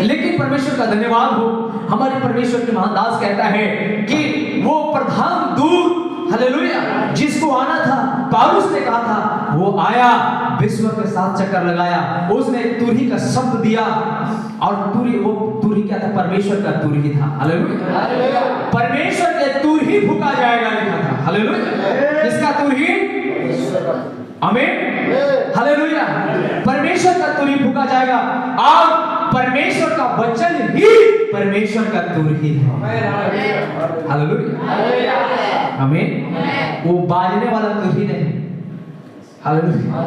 लेकिन परमेश्वर का धन्यवाद हो, हमारे परमेश्वर के महादास कहता है कि वो प्रधान दूत, हालेलुया, जिसको आना था, पौलुस ने कहा था, वो आया, विश्व के साथ चक्कर लगाया, उसने तुरही का शब्द दिया। और तुरही क्या था? परमेश्वर का तुरही था। हालेलुया। परमेश्वर के तुरही फूंका जाएगा लिखा था। हालेलुया। किसका तुरही? आमीन, हालेलुया। परमेश्वर का तुरही फूंका जाएगा और परमेश्वर का वचन ही परमेश्वर का तुरही है। हालेलुया, आमीन। वो बाजने वाला तुरही नहीं। Hallelujah,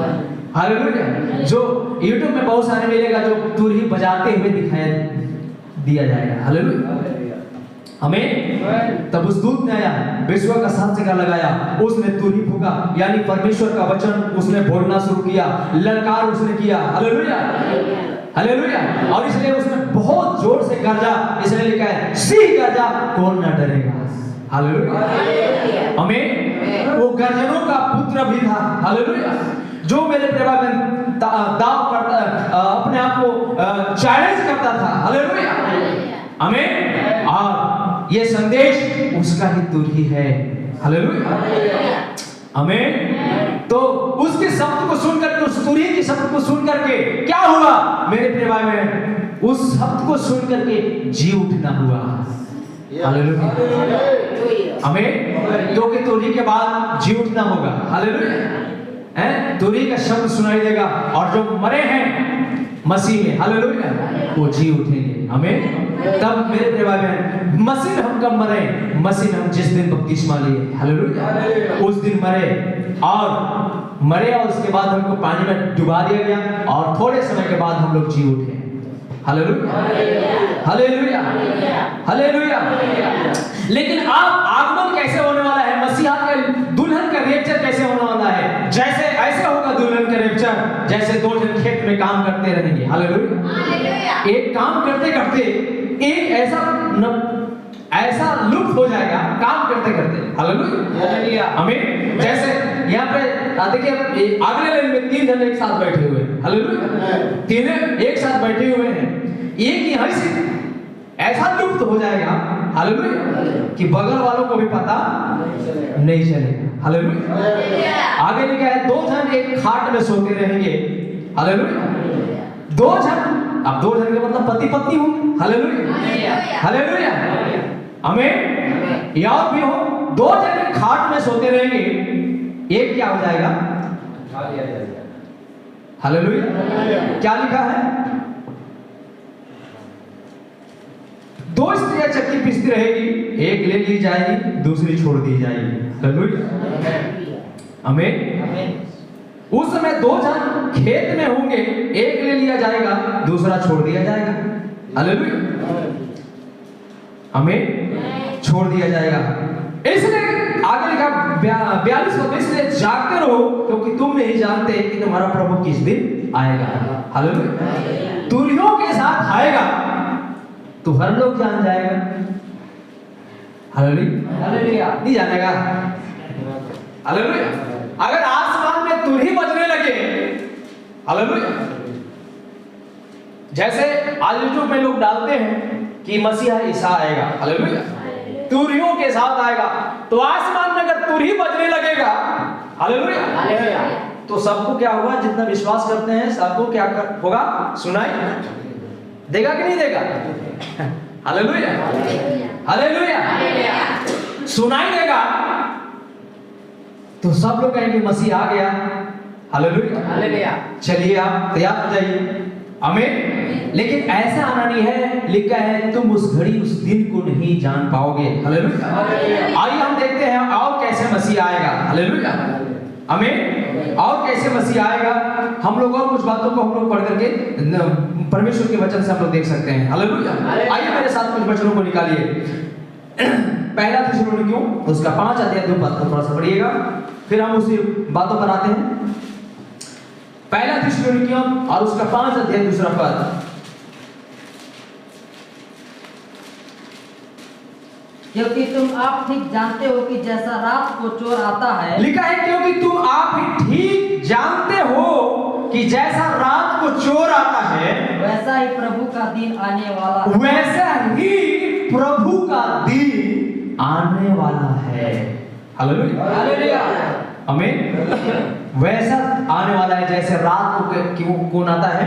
hallelujah. जो यूट्यूब में बहुत सारे मिलेगा जो तुरही बजाते हुए दिखाया दिया जाएगा। हालेलुया, हमें। तब उस दूत ने आया, विश्व का साथ जगह लगाया, उसने तुरही फूंका, यानी परमेश्वर का वचन उसने बोलना शुरू किया, ललकार उसने किया। Hallelujah, hallelujah. और इसलिए उसने बहुत जोर से गरजा, इसलिए लिखा है सिंह गरजा कौन न डरेगा। हालेलुया, हमें। वो गर्जनों का पुत्र भी था। हालेलुया। जो मेरे प्रेमा में दाव करता, अपने आप को चैलेंज करता था। हालेलुया, आमीन। और ये संदेश उसका ही तुरही है। हालेलुया, आमीन। तो उसके शब्द को सुनकर के, उस तुरही के शब्द को सुन करके क्या हुआ मेरे प्रिय भाई बहन? उस शब्द को सुन करके जी उठना हुआ। हालेलुया, आमीन। क्योंकि तुरही के बाद जी उठना होगा। हालेलुया, तुरही का शब्द सुनाई देगा और जो मरे हैं मसीह में, हालेलुया, वो जी उठेंगे। आमीन। तब मेरे प्रिय भाई बहन, मसीह में हम कब मरे? मसीह में हम जिस दिन बपतिस्मा लिए, हालेलुया, उस दिन मरे। और उसके बाद हमको पानी में डुबा दिया गया और थोड़े समय के बाद हम लोग जी उठे। Hallelujah, hallelujah, hallelujah. लेकिन अब आगमन कैसे होने वाला है? मसीहा के दुल्हन का रेप्चर कैसे होने वाला है? जैसे ऐसे होगा दुल्हन का रेप्चर जैसे दो जन खेत में काम करते रहेंगे। हालेलुया। एक काम करते करते एक ऐसा लुप्त हो जाएगा काम करते करते। हालेलुया, आमीन। जैसे यहाँ पे देखिए अगले लाइन में 3 जन एक साथ बैठे हुए हैं। हालेलुया, तीनों एक साथ बैठे हुए हैं। एक यहाँ से ऐसा लुप्त हो जाएगा, हालेलुया, कि बगल वालों को भी पता नहीं चलेगा। हालेलुया। आगे लिखा है 2 जन एक खाट में सोते रहेंगे। हालेलुया, 2 जन। अब 2 जन के मतलब पति पत्नी हो। हालेलुया, हालेलुया, आमीन। या भी हो 2 जन एक खाट में सोते रहेंगे, एक क्या हो जाएगा? हालेलुया। क्या लिखा है? 2 स्त्रियां चक्की पीसती रहेगी, एक ले ली जाएगी, दूसरी छोड़ दी जाएगी। हालेलुया, आमीन। उस समय 2 जन खेत में होंगे, एक ले लिया जाएगा, दूसरा छोड़ दिया जाएगा। हालेलुया, आमीन। छोड़ दिया जाएगा। इसलिए आगे लिखा 42 में, इसलिए जागते रहो क्योंकि तुम नहीं जानते कि तुम्हारा प्रभु किस दिन आएगा। हालेलुया। तुरहियों के साथ आएगा तो हर लोग जान जाएगा। Hallelujah, hallelujah. नहीं जानेगा। हालेलुया। अगर आसमान में तुरही बजने लगे, हालेलुया, जैसे आज यूट्यूब में लोग डालते हैं कि मसीहा ईसा आएगा, हालेलुया, तुरहियों के साथ आएगा। तो आसमान में अगर तुरही बजने लगेगा, हालेलुया, तो सबको क्या होगा? जितना विश्वास करते हैं सबको क्या होगा? सुनाई देगा कि नहीं देगा? हालेलुया, हालेलुया, सुनाई देगा। तो सब लोग कहेंगे मसीह आ गया, हालेलुया। चलिए आप तैयार हो जाइए, आमीन। लेकिन ऐसा आना नहीं है, लिखा है तुम उस घड़ी उस दिन को नहीं जान पाओगे, हालेलुया। आइए हम देखते हैं और कैसे मसीह आएगा, हालेलुया, आमीन। और कैसे मसीह आएगा, हम लोग और कुछ बातों को हम लोग पढ़ करके परमेश्वर के वचन से हम लोग देख सकते हैं, हालेलुया। आइए मेरे साथ कुछ वचनों को निकालिए। पहला थिस्सलुनीकियों उसका 5 अध्याय 2 पद को थोड़ा सा पढ़िएगा, फिर हम उसी बातों पर आते हैं। पहला थिस्सलुनीकियों और उसका 5 अध्याय 2 पद। क्योंकि तुम आप ठीक जानते हो कि जैसा रात को चोर आता है, लिखा है क्योंकि तुम आप ही ठीक जानते हो कि जैसा रात को चोर आता है, वैसा ही प्रभु का दिन आने वाला है। वैसा ही प्रभु का दिन आने वाला है, हालेलुया, हालेलुया, आमीन। वैसा आने वाला है जैसे रात को कौन आता है?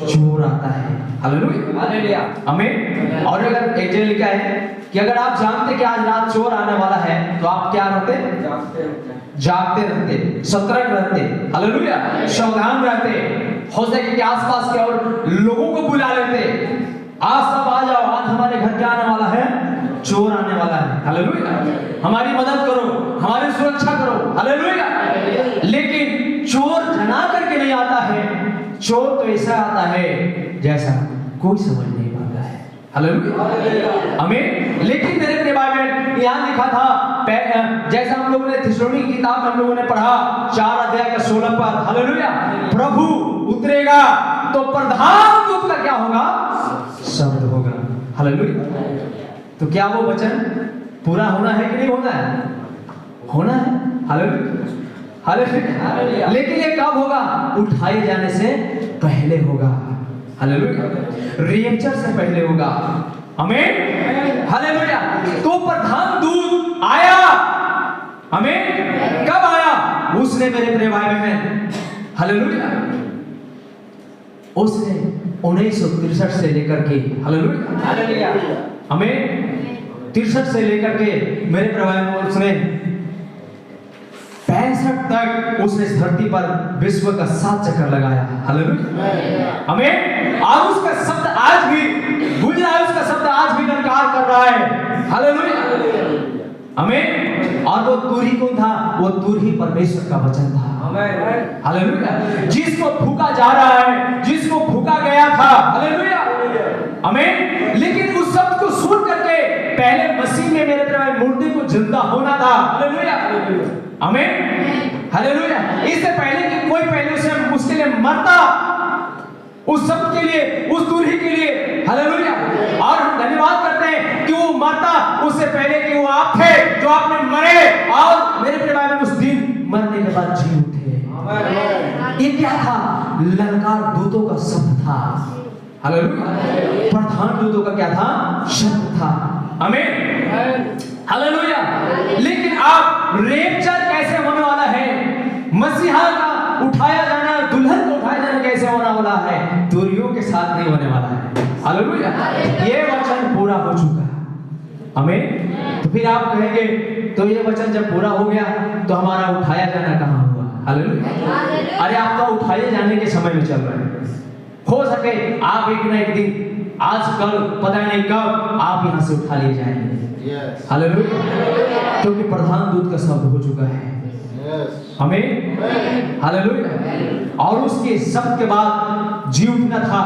चोर आता है, हालेलुया, हालेलुया, आमीन। और अगर एक जगह लिखा है कि अगर आप जानते कि आज रात चोर आने वाला है तो आप क्या रहते? जागते रहते, सतर्क रहते, हालेलुया, सावधान रहते। हो सके कि आसपास के और लोगों को बुला लेते, आज सब आ जाओ, आज हमारे घर क्या आने वाला है? चोर आने वाला है, हालेलुया, हमारी मदद करो, हमारी सुरक्षा करो, हालेलुया। लेकिन चोर जना करके नहीं आता है, चोर तो ऐसा आता है जैसा कोई समझ नहीं पाता है, हालेलुया, आमीन। लेकिन मेरे प्रिय भाई बहन, यहाँ लिखा था जैसा हम लोगों ने थिस्सलुनीकी की किताब में हम लोगों ने पढ़ा 4 अध्याय का 16 पद, हालेलुया, प्रभु उतरेगा तो प्रधान दूत का क्या होगा? शब्द होगा, हालेलुया। तो क्या वो वचन पूरा होना है कि नहीं होना है? होना है, हालेलुया, हालेलुया। लेकिन ये कब होगा? उठाए जाने से पहले होगा, हालेलुया, रैप्चर से पहले होगा, आमीन, हालेलुया। तो प्रधान दूत आया, आमीन। कब आया? उसने मेरे प्रिय भाई बहन, हालेलुया, उसने 1963 से लेकर के, हालेलुया, हालेलुया, आमीन, 63 से लेकर के मेरे प्रिय भाई बहन उसने 65 तक उसने इस धरती पर विश्व का 7 चक्कर लगाया, हालेलुया, आमीन। और उसका शब्द आज भी गूंज रहा है, उसका शब्द आज भी नकार कर रहा है, हालेलुया, आमीन। और वो तुरही कौन था? वो तुरही परमेश्वर का वचन था, हालेलुया, जिसको फूका जा रहा है, जिसको फूका गया था, हालेलुया, आमीन। लेकिन उस शब्द को सुन करके पहले मसीह में मेरे प्यारे मुर्दे को जिंदा होना था, हालेलुया, आमीन, हालेलुया। इससे पहले कि कोई पहले उसके लिए मरता, उस शब्द के लिए, उस तुरही के लिए, हालेलुया। और हम धन्यवाद करते हैं कि वो मरता उससे पहले कि वो आप थे जो आपने मरे और मेरे प्रिय भाई उस दिन मरने के बाद जी उठे। ये क्या था? ललकार दूतों का शब्द था, हालेलुया, प्रधान दूतों का क्या था? शब्द था, आमीन, हालेलुया। लेकिन आप रैप्चर कैसे होने वाला है? मसीहा का उठाया जाना, दुल्हन को उठाया जाना कैसे होने वाला है? तुरहियों के साथ नहीं होने वाला है, हालेलुया। ये वचन पूरा हो चुका है, आमीन। तो फिर आप कहेंगे तो ये वचन जब पूरा हो गया तो हमारा उठाया जाना कहाँ हुआ? हालेलुया। अरे आपका उठाए जाने के समय में चल रहा है। हो सके आप एक ना एक दिन, आज कल पता नहीं कब आप यहाँ से उठा लिए जाएंगे, हालेलुया, क्योंकि प्रधान दूत का शब्द हो चुका है, आमीन, हालेलुया। और उसके शब्द के बाद जी उठना था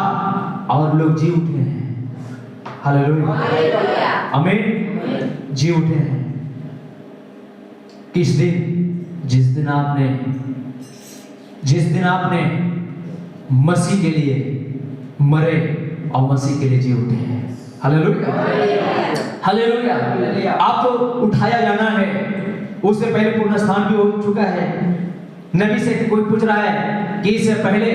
और लोग जी उठे हैं, हालेलुया, आमीन, जी उठे हैं। किस दिन? जिस दिन आपने मसीह के लिए मरे और मसीह के लिए जी उठे हैं, हालेलुया, हालेलुया। आप तो उठाया जाना है, उससे पहले पूर्ण स्थान भी हो चुका है। नबी से कोई पूछ रहा है कि इससे पहले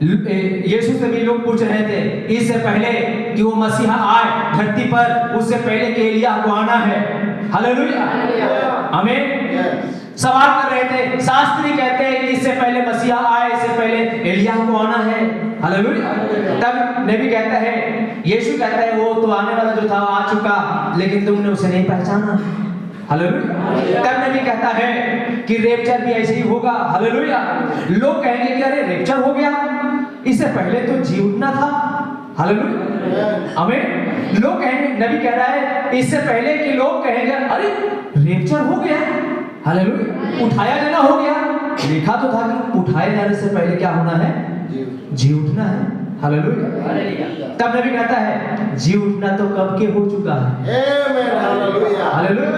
यीशु से भी लोग पूछ रहे थे इससे पहले कि वो मसीहा आए धरती पर, उससे पहले कि एलिय्याह को आना है। हालेलुया, आमीन। सवाल कर रहे थे, शास्त्री कहते हैं कि इससे पहले मसीहा आए, इससे पहले एलिय्याह को आना है। हालेलुया। तब नबी कहता है, यीशु कहता है वो तो आने वाला जो था आ चुका, लेकिन तुमने उसे नहीं पहचाना। हालेलुया। तब नबी कहता है कि रेप्चर भी ऐसे ही होगा। हालेलुया। लोग कहेंगे कि अरे रेप्चर हो गया, इससे पहले तो जी उठना था। हालेलुया, आमीन। लोग कहेंगे, नबी कह रहा है इससे पहले कि लोग कहेंगे अरे रेप्चर हो गया, हालेलुया, उठाया जाना हो गया। लिखा तो था कि उठाए जाने से पहले क्या होना है? जी उठना है। हालेलुया। तब नबी कहता है जी उठना तो कब के हो चुका है। हालेलुया।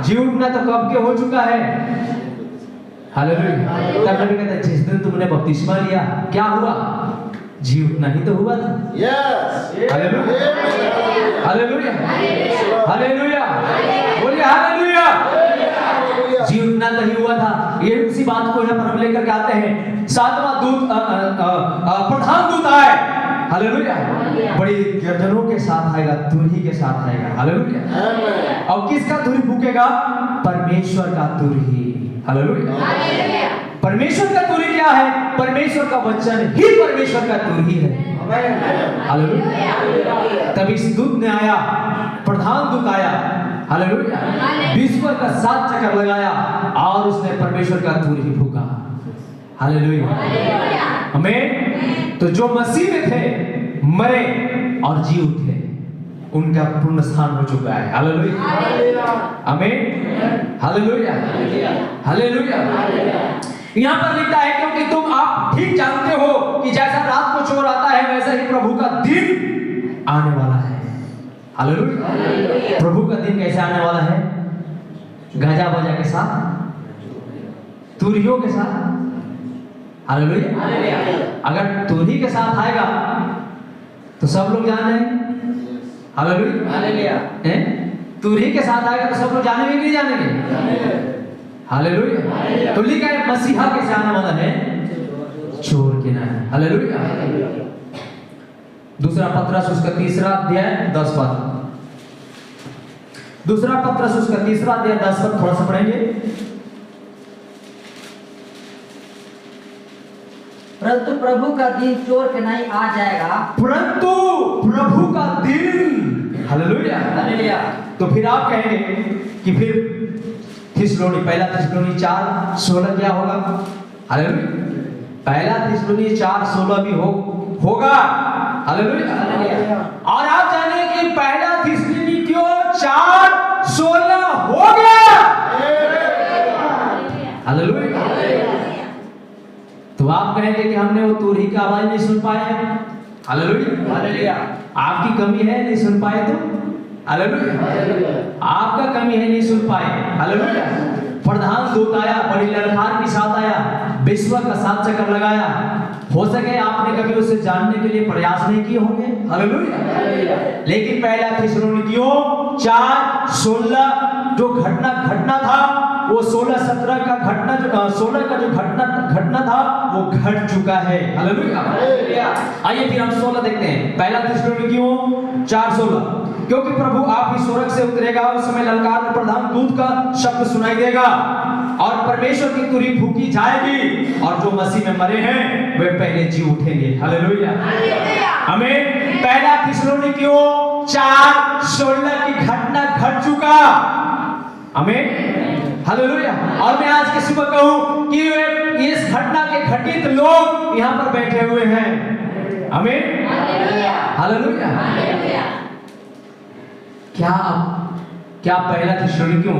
जी उठना तो कब के हो चुका है। हालेलुया। तब नबी कहता है जिस दिन तुमने बपतिस्मा लिया क्या हुआ? जी उठना ही तो हुआ था। हालेलुया, हालेलुया, हालेलुया, बोलिए हालेलुया। जी उठना नहीं हुआ था। ये उसी बात को यहाँ पर हम लेकर के आते हैं। सातवां दूत प्रधान दूत आए। हालेलुया, बड़ी गर्जनों के साथ आएगा, तुरही के साथ आएगा। हालेलुया। और किसका तुरही फूकेगा? परमेश्वर का तुरही। हालेलुया। परमेश्वर का तुरही क्या है? परमेश्वर का वचन ही परमेश्वर का तुरही है। हालेलुया। तब इस दूत ने आया, प्रधान दूत आया। हालेलुया। विश्व का 7 चक्कर लगाया और उसने परमेश्वर का तुरही फूका। हालेलुया, आमीन। तो जो मसीह में थे, मरे और जी उठे, उनका पुनरुत्थान हो चुका है। हालेलुया, आमीन, हालेलुया, हालेलुया। यहाँ पर लिखा है क्योंकि तुम आप ठीक जानते हो कि जैसा रात को चोर आता है वैसा ही प्रभु का दिन आने वाला है। हालेलुया। प्रभु का दिन कैसे आने वाला है? गाजा बजा के साथ, तुरहियों के साथ। हालेलुया। अगर तुरही के साथ आएगा तो सब लोग जान जाएंगे। हालेलुया। तुरही के साथ आएगा तो सब लोग जानेंगे कि नहीं जानेंगे? हालेलुया। तो लिखा है मसीहा कैसे आने वाला है? चोर के ना। हालेलुया। दूसरा पत्रस उसका 3रा अध्याय 10 पद। दूसरा पत्रस उसका 3रा अध्याय 10 पद थोड़ा सा पढ़ेंगे। परंतु प्रभु का दिन चोर के नहीं आ जाएगा। परंतु प्रभु का दिन। Hallelujah, hallelujah. तो फिर आप कहेंगे कि फिर थिस्सलुनी, पहला थिस्सलुनी 4:16 क्या होगा? हालेलुया। पहला थिस्सलुनी 4:16 भी होगा। हालेलुया। और आप जानेंगे कि पहला थिस्सलुनी क्यों 4:16 हो गया? हालेलुया। तो आप कहेंगे कि हमने वो तुरही की आवाज नहीं सुन पाए। Hallelujah, hallelujah. आपकी कमी है, नहीं सुन पाए तो? हालेलुया। आपका कमी है, नहीं सुन पाए। हालेलुया। प्रधान दूत आया, बड़ी ललकार के साथ आया, विश्व का 7 चक्कर लगाया। हो सके आपने कभी उसे जानने के लिए प्रयास नहीं किए होंगे। हालेलुया। लेकिन पहला थिस्सलुनीकियों 4:16 जो घटना था, वो 16-17 का घटना, 16 का जो घटना था वो घट चुका है। हालेलुया। आइए फिर हम 16 देखते हैं। पहला थिस्सलुनीकियों 4:16। क्योंकि प्रभु आप ही स्वर्ग से उतरेगा, उस समय ललकार में प्रधान दूत का शब्द सुनाई देगा और परमेश्वर की तुरही फूकी जाएगी और जो मसीह में मरे हैं वे पहले जी उठेंगे। हालेलुया, आमीन। पहला थिस्सलुनीकियों 4:16 की घटना घट चुका। आमीन, हालेलुया। और मैं आज की सुबह कहूं कि इस घटना के घटित लोग यहां पर बैठे हुए हैं। आमीन, हालेलुया। क्या पहला थिस्सलुनीकियों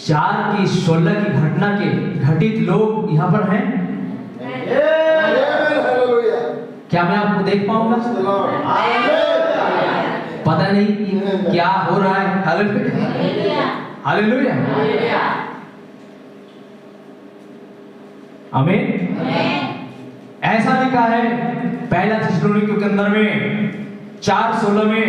4:16 की घटना के घटित लोग यहां पर हैं? क्या मैं आपको देख पाऊंगा? पता नहीं क्या हो रहा है। हालेलुया, हालेलुया, आमीन। ऐसा लिखा है पहला थिस्सलुनीकियों के अंदर में 4:16 में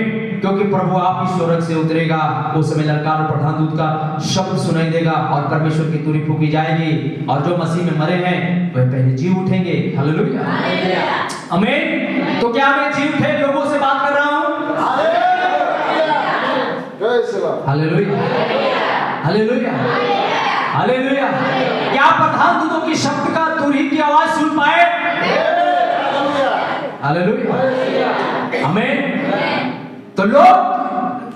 क्योंकि प्रभु आप ही स्वर्ग से उतरेगा। उस समय ललकार और प्रधान दूत का शब्द सुनाई देगा और परमेश्वर की तुरही फूंकी जाएगी और जो मसीह में मरे हैं वह पहले जी उठेंगे। हालेलुया, आमीन। तो क्या मैं जी उठे लोगों से बात कर रहा हूँ? Hallelujah, hallelujah, hallelujah. क्या प्रधान दूतों की शब्द का तुरही की आवाज सुन पाए? हालेलुया, आमीन। तो लोग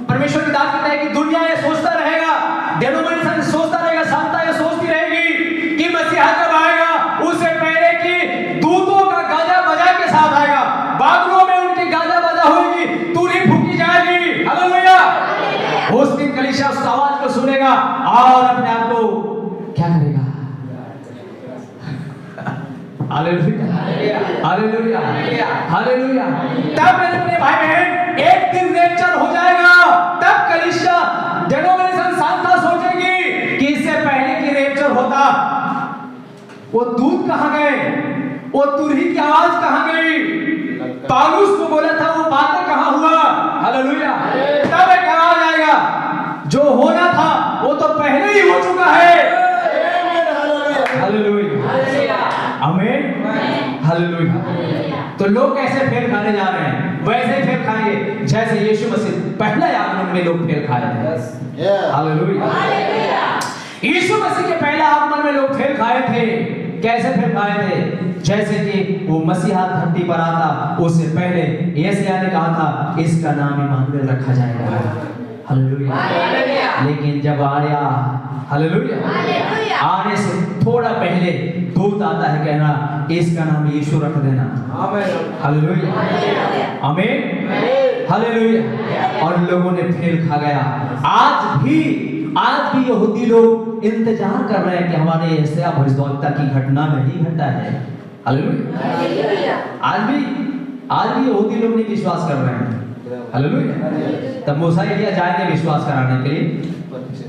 परमेश्वर की दास कहते हैं कि दुनिया ये सोचता रहेगा, डेनोमिनेशन सोचता रहेगा, संस्था ये सोचती रहेगी कि मसीहा कब आएगा, उससे पहले कि दूतों का गाजा बजा के साथ आएगा, बादलों में उनकी गाजा बजा होगी, तुरही फूंकी जाएगी। हालेलुया। उस दिन कलीसिया उस आवाज को सुनेगा और अपने आप को क्या करेगा? Hallelujah, hallelujah, hallelujah. तब मेरे अपने भाई बहन एक दिन रैप्चर हो जाएगा, तब कलीसिया डेनोमिनेशन संस्था सोचेगी कि इससे पहले कि रैप्चर होता वो दूत कहां गए, वो तुरही की आवाज कहां गई, पौलुस को बोला था वो बातें कहां हुआ। हालेलुया। तब एक आवाज आएगा, जो होना था वो तो पहले ही हो चुका है। हालेलुया, आमीन, हालेलुया। तो लोग कैसे फेल खाने जा रहे हैं? वैसे ही फेल खाएंगे जैसे यीशु मसीह पहले आगमन में लोग फेल खाए थे। हालेलुया। यीशु मसीह के पहले आगमन में लोग फेल खाए थे। कैसे फेल खाए थे? जैसे कि वो मसीहा धरती पर आता उससे पहले यशायाह ने कहा था इसका नाम इम्मानुएल रखा जाएगा। हालेलुया। लेकिन जब आया, हालेलुया, आने से थोड़ा पहले दूत आता है कहना इसका नाम यीशु रख देना। हालेलुया, आमीन, हालेलुया। और लोगों ने फेल खा गया। आज भी यहूदी लोग इंतजार कर रहे हैं कि हमारे यशायाह भविष्यद्वक्ता की घटना नहीं घटा है। हालेलुया। आज भी यहूदी लोग नहीं विश्वास कर रहे हैं। हालेलुया। तब मूसा एलिय्याह जाएंगे विश्वास कराने के लिए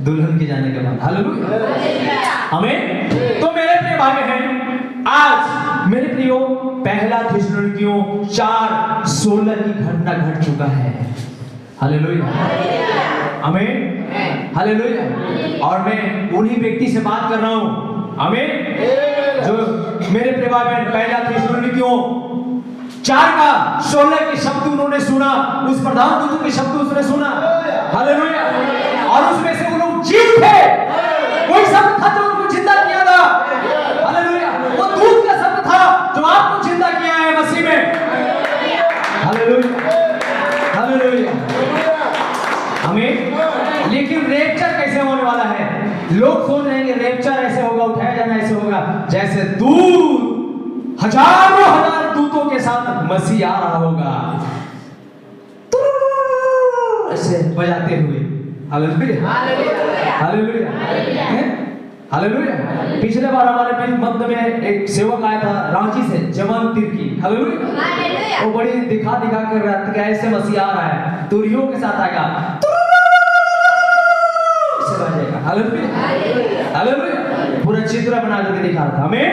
दुल्हन के जाने के बाद। हालेलुया, आमीन। तो मेरे प्रिय भाई बहन, आज मेरे प्रियो पहला थिस्सलुनीकियों 4:16 की घटना घट चुका है। हालेलुया, आमीन, हालेलुया। और मैं उन्हीं व्यक्ति से बात कर रहा हूं, आमीन, जो मेरे प्रिय भाई बहन पहला थिस्सलुनीकियों 4:16 के शब्द उन्होंने सुना, उस प्रधान दूत के शब्द उसने सुना। हालेलुया। और उसमें से वो लोग जी उठे। कोई शब्द था जो उनको जिंदा किया था। हालेलुया। वो दूत का शब्द था जो आपको जिंदा किया है मसीह में। हालेलुया, हालेलुया, आमीन। लेकिन रैप्चर कैसे होने वाला है? लोग सोच रहे हैं कि रैप्चर ऐसे होगा, उठाया जाना ऐसे होगा जैसे दूत हजारों हजार दूतों के साथ मसीह आ रहा होगा ऐसे बजाते हुए। Hallelujah, hallelujah, hallelujah. पिछले बार हमारे मध्य में एक सेवक आया था रांची से, जमान तिर्की। हालेलुया। वो बड़ी दिखा कर रहा था कि ऐसे मसीह आ रहा है, तुरियों के साथ आएगा, ऐसे बजेगा। Hallelujah, hallelujah. पूरा चित्र बना करके दिखा रहा था हमें।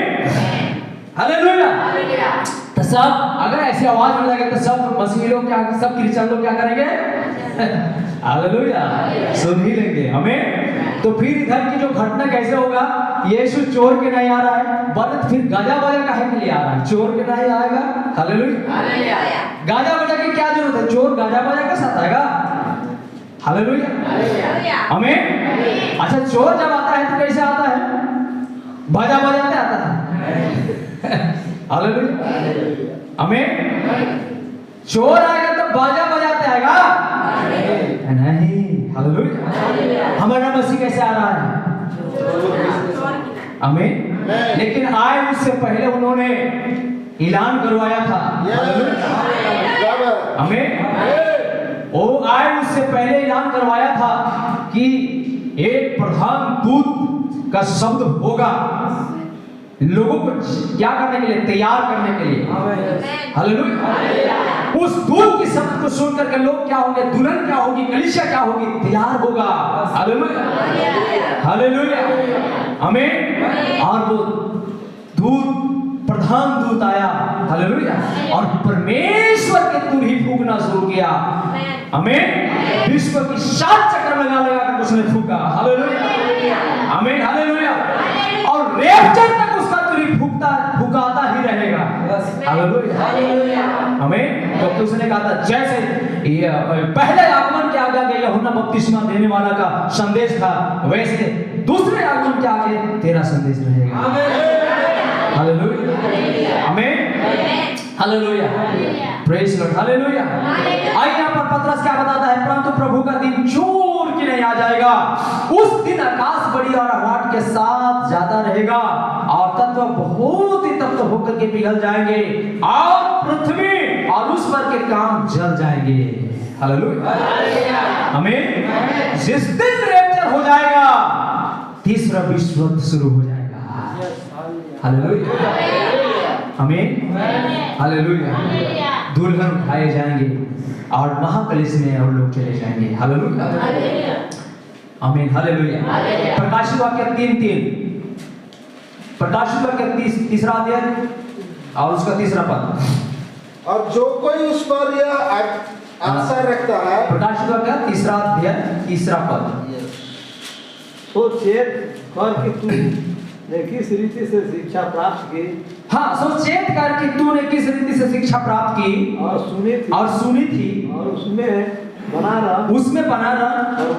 हालेलुया। तो सब अगर ऐसी आवाज में लगे तो सब मसीही लोग क्या, सब क्रिश्चियन लोग क्या करेंगे? हालेलुया, सुन ही लेंगे हमें। तो फिर इधर की जो घटना कैसे होगा? यीशु चोर के नहीं आ रहा है, बल्कि फिर गाजा बजा काहे के लिए आ रहा है? चोर के नहीं आएगा। हालेलुया। गाजा बजा की क्या जरूरत है? चोर गाजा बजा के साथ आएगा। हालेलुया, हमें। अच्छा, चोर जब आता है तो कैसे आता है? बाजा बजाते आता है। हालेलुया, हमें। चोर आएगा तो बाजा बजाते आएगा नहीं। हालेलुया। हमारा मसीह कैसे आ रहा है? आमीन। लेकिन आए उससे पहले उन्होंने ऐलान करवाया था। आमीन। वो आए उससे पहले ऐलान करवाया था कि एक प्रधान दूत का शब्द होगा लोगों को क्या करने के लिए? तैयार करने के लिए। हालेलुया। उस दूत के शब्द को सुन करके लोग क्या होंगे? दुल्हन क्या होगी? कलीसिया क्या होगी? तैयार होगा। हालेलुया, हालेलुया, आमीन। और वो दूत प्रधान दूत आया, हालेलुया, और परमेश्वर के तुरही फूंकना शुरू किया। आमीन। विश्व की 7 चक्कर लगा कर उसने फूंका, हालेलुया, आमीन, हालेलुया, और रैप्चर तक उसका तुरही फूंकाता ही रहेगा, हालेलुया, आमीन। क्योंकि उसने कहा था जैसे ये पहले आगमन के आगे यूहन्ना बपतिस्मा देने वाला का संदेश था, वैसे दूसरे आगमन के आगे तेरा संदेश रहेगा, हालेलुया, आमीन, हालेलुया, प्रेज लॉर्ड, हालेलुया। आइए यहाँ पर पतरस क्या बताता है, परंतु प्रभु का दिन चोर की नहीं आ जाएगा, उस दिन आकाश बड़ी और आहट के साथ जाता रहेगा और तत्व बहुत ही तप्त होकर के पिघल जाएंगे और पृथ्वी और उस पर के काम जल जाएंगे, हालेलुया, आमीन। जिस दिन रैप्चर हो जाएगा तीसरा विश्व युद्ध शुरू हो जाएगा, हालेलुया, आमीन, हालेलुया। दुल्हन उठाए जाएंगे और महाकलिश में और लोग चले जाएंगे, हालेलुया, आमीन, हालेलुया। प्रकाशित वाक्य 3:3, प्रकाशित वाक्य तीसरा अध्याय और उसका तीसरा पद। और जो कोई उस पर यह आशा रखता है, प्रकाशित वाक्य तीसरा अध्याय तीसरा पद। तो चेत कर कि तू ने किस रीति से शिक्षा प्राप्त की, हाँ, सो चेत कर कि तूने किस रीति से शिक्षा प्राप्त की और सुनी थी और उसमें बना रहा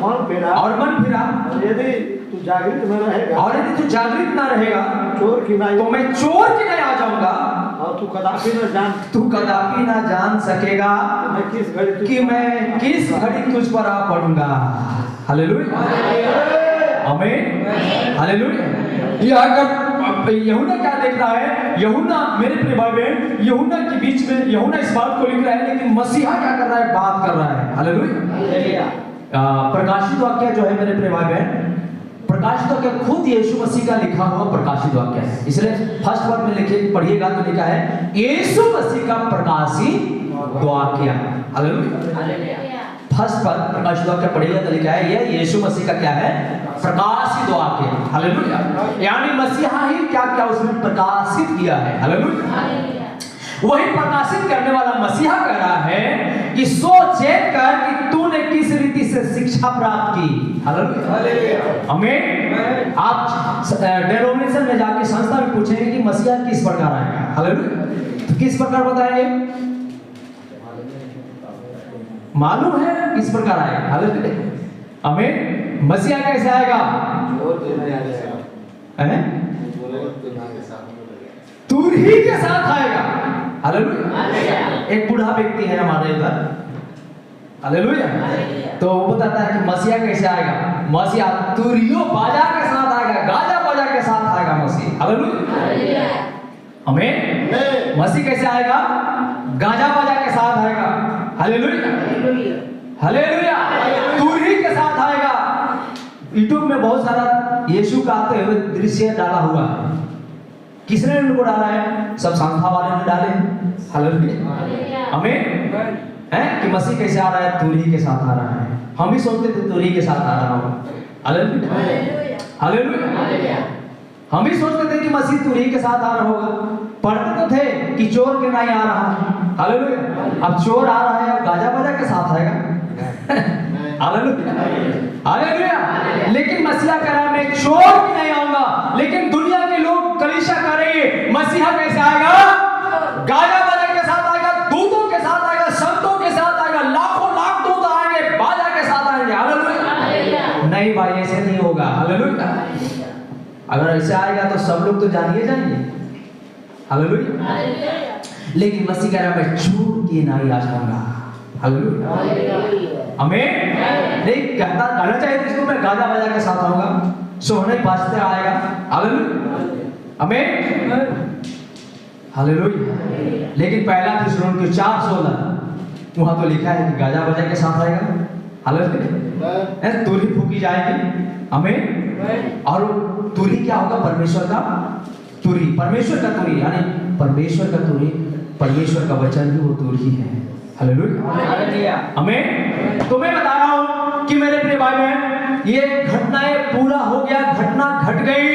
और मन फिरा, और यदि तू जागृत में रहेगा चोर की नहीं, तो मैं चोर की नहीं आ जाऊंगा और तू कदापि न जान सकेगा कि मैं किस घड़ी तुझ पर आ पड़ूंगा, हालेलुया, आमीन, हालेलुया। ये अगर यूहन्ना क्या देख रहा है, यूहन्ना मेरे प्रिय भाई बहन, यूहन्ना के बीच में यूहन्ना इस बात को लिख रहा है, लेकिन मसीहा क्या कर रहा है, बात कर रहा है, हालेलुया। प्रकाशित वाक्य जो है मेरे प्रिय भाई बहन, प्रकाशित वाक्य खुद यीशु मसीह का लिखा हुआ प्रकाशित वाक्य है, इसलिए फर्स्ट वर्ड में लिखे पढ़िएगा तो लिखा है यीशु मसीह का प्रकाशित वाक्य, हालेलुया। फर्स्ट पर प्रकाशित वाक्य पढ़िएगा तो लिखा है यह यीशु मसीह का क्या है, प्रकाशित वाक्य, हालेलुया। यानी मसीहा ही क्या क्या उसमें प्रकाशित किया है, हालेलुया। वही प्रकाशित करने वाला मसीहा कह रहा है कि सोचेत कर कि तूने किस रीति से शिक्षा प्राप्त की, हालेलुया, आमीन। आप डेनोमिनेशन में जाके संस्था में पूछेंगे कि मसीहा किस प्रकार आएगा, हालेलुया, तो किस प्रकार बताएंगे, मालूम है किस प्रकार आएगा, हालेलुया, आमीन। मसीहा कैसे आएगा, तुरही के साथ आएगा, हालेलुया। एक बूढ़ा व्यक्ति है हमारे इधर, हालेलुया, तो वो बताता है कि मसीहा कैसे आएगा, मसीहा तुरियो बाजा के साथ आएगा, गाजा बाजा के साथ आएगा मसीह, हालेलुया, आमीन। मसीह कैसे आएगा, गाजा बाजा के साथ आएगा, हालेलुया, हालेलुया, तुरही के साथ आएगा। यूट्यूब में बहुत सारा यीशु का आते हुए दृश्य डाला हुआ है, किसने उनको डाला है, सब संस्था वाले ने डाले हैं, हालेलुया, आमीन, है कि मसीह कैसे आ रहा है, तुरही के साथ आ रहा है। हम भी सोचते थे तुरही के साथ आ रहा होगा, हालेलुया, हालेलुया। हम भी सोचते थे कि मसीह तुरही के साथ आ रहा होगा, पढ़ते तो थे कि चोर के नहीं आ रहा, हालेलुया। अब चोर आ रहा है और गाजा बाजा के साथ आएगा, हालेलुया, हालेलुया। लेकिन मसीहा कह रहा है मैं चोर की नहीं आऊंगा, लेकिन दुनिया के लोग कलीसिया करेंगे, मसीहा कैसे आएगा, गाजा बाजा के साथ आएगा, दूतों के साथ आएगा, संतों के साथ आएगा, लाखों लाख दूत आएंगे, बाजा के साथ आएंगे, हालेलुया। नहीं भाई ऐसे नहीं होगा, हालेलुया। अगर ऐसे आएगा तो सब लोग तो जानिए जाएंगे, हालेलुया। लेकिन मसीह कह रहा है मैं चोर की नहीं आ जाऊंगा, हालेलुया, आमीन। नहीं कहना चाहिए इसको मैं गाजा बाजा के साथ आऊंगा, सोहने बाजते आएगा, हालेलुया, आमीन, हालेलुया। लेकिन पहला थिस्सलुनीके 4:16 वहां तो लिखा है कि गाजा बाजा के साथ आएगा, हालेलुया, तुरही फूकी जाएगी, आमीन। और तुरही क्या होगा, परमेश्वर का तुरही, परमेश्वर का तुरही, यानी परमेश्वर का तुरही, परमेश्वर का वचन ही वो तुरही है, हालेलुया, आमीन। तो मैं बता रहा हूं कि मेरे प्रिय भाई बहन, ये घटनाएं पूरा हो गया, घटना घट गई,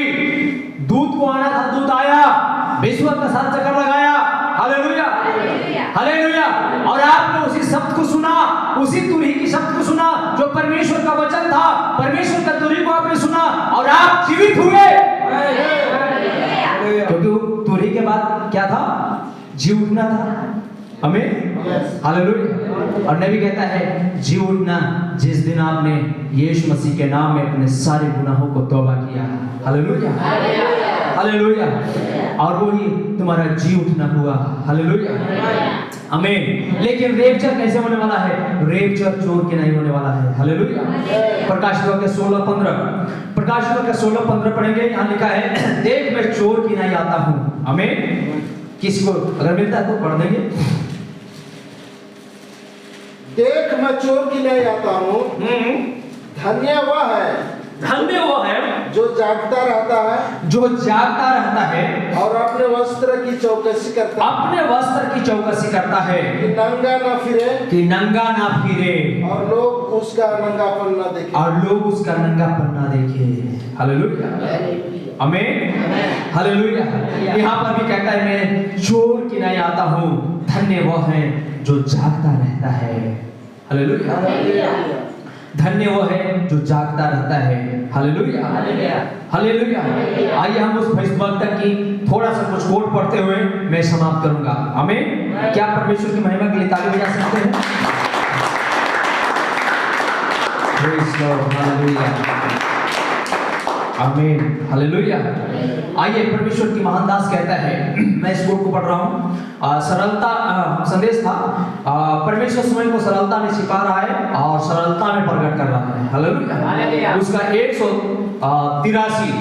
दूत को आना था, दूत आया, विश्वास का साथ चक्कर लगाया, हालेलुया हालेलुया, और आपने उसी शब्द को सुना, उसी तुरही की शब्द को सुना जो परमेश्वर का वचन था, परमेश्वर का तुरही को आपने सुना और आप जीवित हुए। क्योंकि तुरही के बाद क्या था? जी उठना था। हमें हालेलुया। और नबी कहता है जी उठना जिस दिन आपने यीशु मसीह के नाम में अपने सारे गुनाहों को तौबा किया। Hallelujah hallelujah. और वही तुम्हारा जी उठना हुआ। हालेलुया आमीन। लेकिन रेपचर कैसे होने वाला है? रेपचर चोर के नहीं होने वाला है। हालेलुया। प्रकाशित वाक्य 16:15, प्रकाशित वाक्य 16:15 पढ़ेंगे। यहाँ लिखा है, देख मैं चोर की नहीं आता हूँ। आमीन। किसी को अगर मिलता है तो पढ़ देंगे। देख मैं चोर की नहीं आता हूँ, धन्य वह है, धन्य वो है जो जागता रहता है, जो जागता रहता है और अपने वस्त्र की चौकसी करता है, अपने वस्त्र की चौकसी करता है कि नंगा न फिरे, कि नंगा ना फिरे, और लोग उसका नंगापन न देखें। और लोग उसका नंगापन ना देखे। हालेलुया आमीन हालेलुया। यहाँ पर भी कहता है मैं चोर की नहीं आता हूँ, धन्य वो है जो जागता रहता है। हालेलुया धन्य वो है जो जागता रहता है। Hallelujah hallelujah. आइए हम उस भविष्यवक्ता की थोड़ा सा कुछ कोट पढ़ते हुए मैं समाप्त करूंगा। आमीन। क्या परमेश्वर की महिमा के लिए ताली बजा सकते हैं? Praise Lord. हालेलुया आमीन हालेलुया। आइए परमेश्वर की महान दास कहता है, मैं इस कोट को पढ़ रहा हूँ। सरलता संदेश था, परमेश्वर स्वयं को सरलता में छिपा रहा है और सरलता में प्रकट कर रहा है। हालेलुया। उसका 183।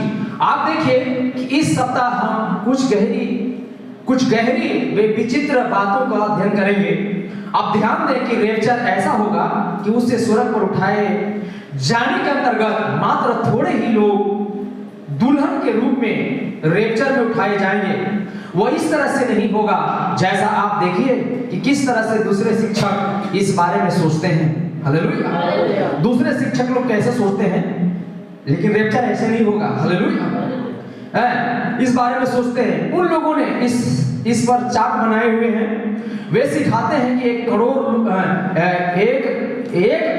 आप देखिए कि इस सप्ताह हम कुछ गहरी वे विचित्र बातों का अध्ययन करेंगे। अब ध्यान दें कि रेपचर ऐसा होगा कि उससे स्वर्ग पर उठाए जाने के अंतर्गत मात्र थोड़े ही लोग दुल्हन के रूप में रेपचर में उठाए जाएंगे। वो इस तरह से नहीं होगा जैसा आप देखिए कि किस तरह से दूसरे शिक्षक इस बारे में सोचते हैं। हालेलुया। दूसरे शिक्षक लोग कैसे सोचते हैं, लेकिन रेपचर ऐसे नहीं होगा। हालेलुया। इस बारे में सोचते हैं। उन लोगों ने इस पर चार्ट बनाए हुए हैं। वे सिखाते हैं कि 1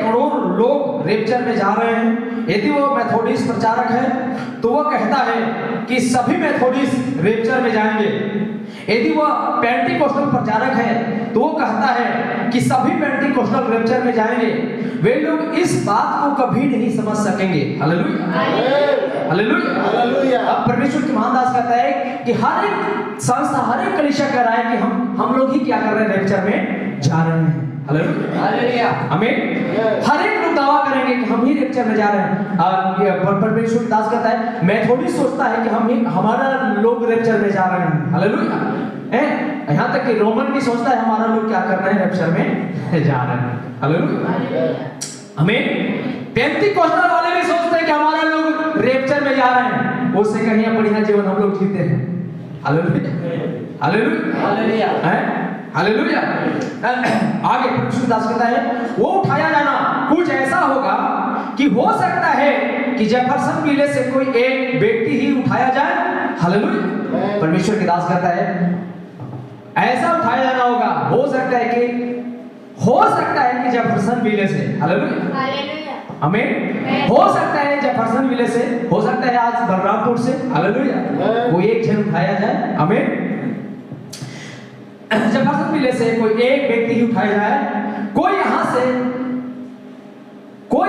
करोड़ लोग रेपचर में जा रहे हैं। यदि वो मेथोडिस्ट प्रचारक है तो वो कहता है कि सभी मेथोडिस्ट रेपचर में जाएंगे। यदि वो पेंटिकोस्टल प्रचारक है तो वो कहता है कि सभी पेंटिकोस्टल रेपचर में जाएंगे। वे लोग इस बात को कभी नहीं समझ सकेंगे। Hallelujah hallelujah hallelujah. अब परमेश्वर की महान दास कहता है कि हर एक संस्था, हर एक कलीसिया कह रहा है कि हम लोग ही क्या कर रहे हैं, रेपचर में जा रहे हैं। हालेलुया आमीन। हर एक लोग दावा करेंगे कि हम ही रेपचर में जा रहे हैं। परमेश्वर दास कहता है मेथोडिस्ट सोचता है कि हमारा लोग रेपचर में जा रहे हैं। हालेलुया। यहाँ तक कि रोमन भी सोचता है हमारा लोग क्या कर रहे हैं, रेपचर में जा रहे हैं। हालेलुया आमीन। पेंटिकोस्टल वाले भी सोचते हैं कि हमारा लोग रेपचर में जा रहे हैं, उससे कहीं बढ़िया जीवन हम लोग जीते हैं। Hallelujah hallelujah hallelujah hallelujah. आगे परमेश्वर दास कहता है वो उठाया जाना कुछ ऐसा होगा कि हो सकता है कि जेफरसन विले से कोई एक व्यक्ति ही उठाया जाए। हालेलुया। परमेश्वर के दास कहता है ऐसा उठाया जाना होगा, हो सकता है कि जेफरसन विले से। हालेलुया आमीन। हो सकता है जेफरसन विले से, हो सकता है आज बलरामपुर से। हालेलुया। कोई एक जन उठाया जाए। आमीन। जेफरसन विले से कोई एक व्यक्ति ही उठाया जाए। कोई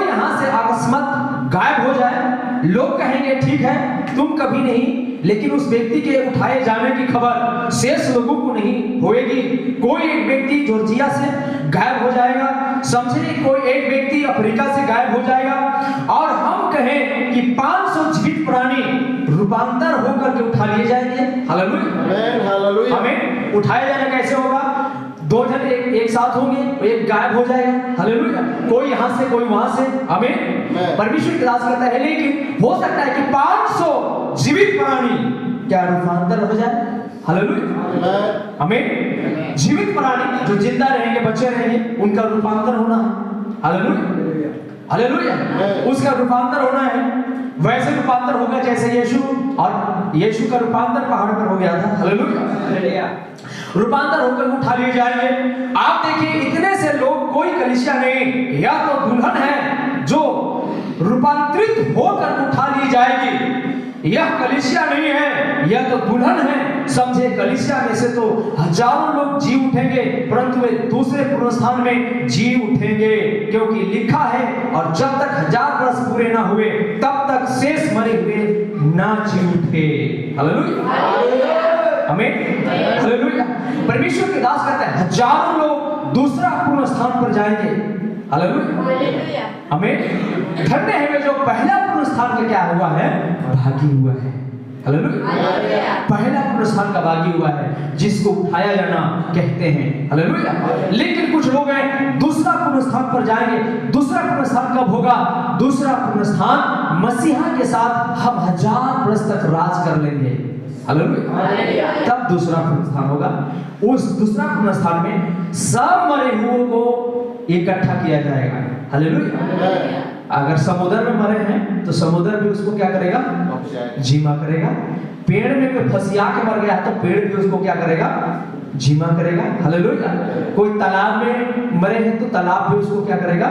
यहां से अकस्मात गायब हो जाए, लोग कहेंगे ठीक है तुम कभी नहीं, लेकिन उस व्यक्ति के उठाए जाने की खबर शेष लोगों को नहीं होएगी। कोई एक व्यक्ति जॉर्जिया से गायब हो जाएगा, समझे, कोई एक व्यक्ति अफ्रीका से गायब हो जाएगा, और हम कहें कि 500 जीवित प्राणी रूपांतर होकर के उठा लिए जाएंगे। हालेलुया आमीन। उठाया जाना कैसे होगा? 2 जन एक साथ होंगे, एक गायब हो जाएगा। हालेलुया। कोई यहाँ से कोई वहां से। आमीन। परमेश्वर की दास कहता है लेकिन हो सकता है कि 500 जीवित प्राणी क्या रूपांतर हो जाए। हालेलुया आमीन। जीवित प्राणी जो जिंदा रहेंगे, बचे रहेंगे, उनका रूपांतर होना है। Hallelujah hallelujah. उसका रूपांतर होना है, वैसे रूपांतर होगा जैसे यीशु, और यीशु का रूपांतर पहाड़ पर हो गया था। हालेलुया। रूपांतर होकर उठा लिए जाएंगे। आप देखिए इतने से लोग, कोई कलीसिया नहीं, या तो दुल्हन है जो रूपांतरित होकर उठा ली जाएगी, यह कलीसिया नहीं है, यह तो दुल्हन है। समझे, कलीसिया में से तो हजारों लोग जी उठेंगे, परंतु वे दूसरे पुनरुत्थान में जी उठेंगे, क्योंकि लिखा है, और जब तक 1000 वर्ष पूरे ना हुए तब तक शेष मरे हुए ना जी उठे। हालेलुया, आमीन, हालेलुया। परमेश्वर के दास कहते हैं हजारों लोग दूसरा पुनरुत्थान पर जाएंगे। हालेलुया, आमीन। धन्य है वे जो पहला पुनरुत्थान का क्या हुआ है, भागी हुआ है। हालेलुया, पहला पुनरुत्थान का भागी हुआ है, जिसको उठाया जाना कहते हैं। हालेलुया। लेकिन कुछ लोग हैं दूसरा पुनरुत्थान पर जाएंगे। दूसरा पुनरुत्थान कब होगा? दूसरा पुनरुत्थान मसीहा के साथ हम 1000 वर्ष तक राज कर लेंगे। हालेलुया, तब दूसरा पुनरुत्थान होगा। उस दूसरा पुनरुत्थान में सब मरे हुओं को इकट्ठा किया जाएगा। हालेलुया। अगर समुद्र में मरे हैं तो समुद्र भी उसको क्या करेगा, जीमा करेगा। पेड़ में कोई फंसिया के मर गया तो पेड़ भी उसको क्या करेगा, जीमा करेगा। हालेलुया। कोई तालाब में मरे हैं तो तालाब भी उसको क्या करेगा,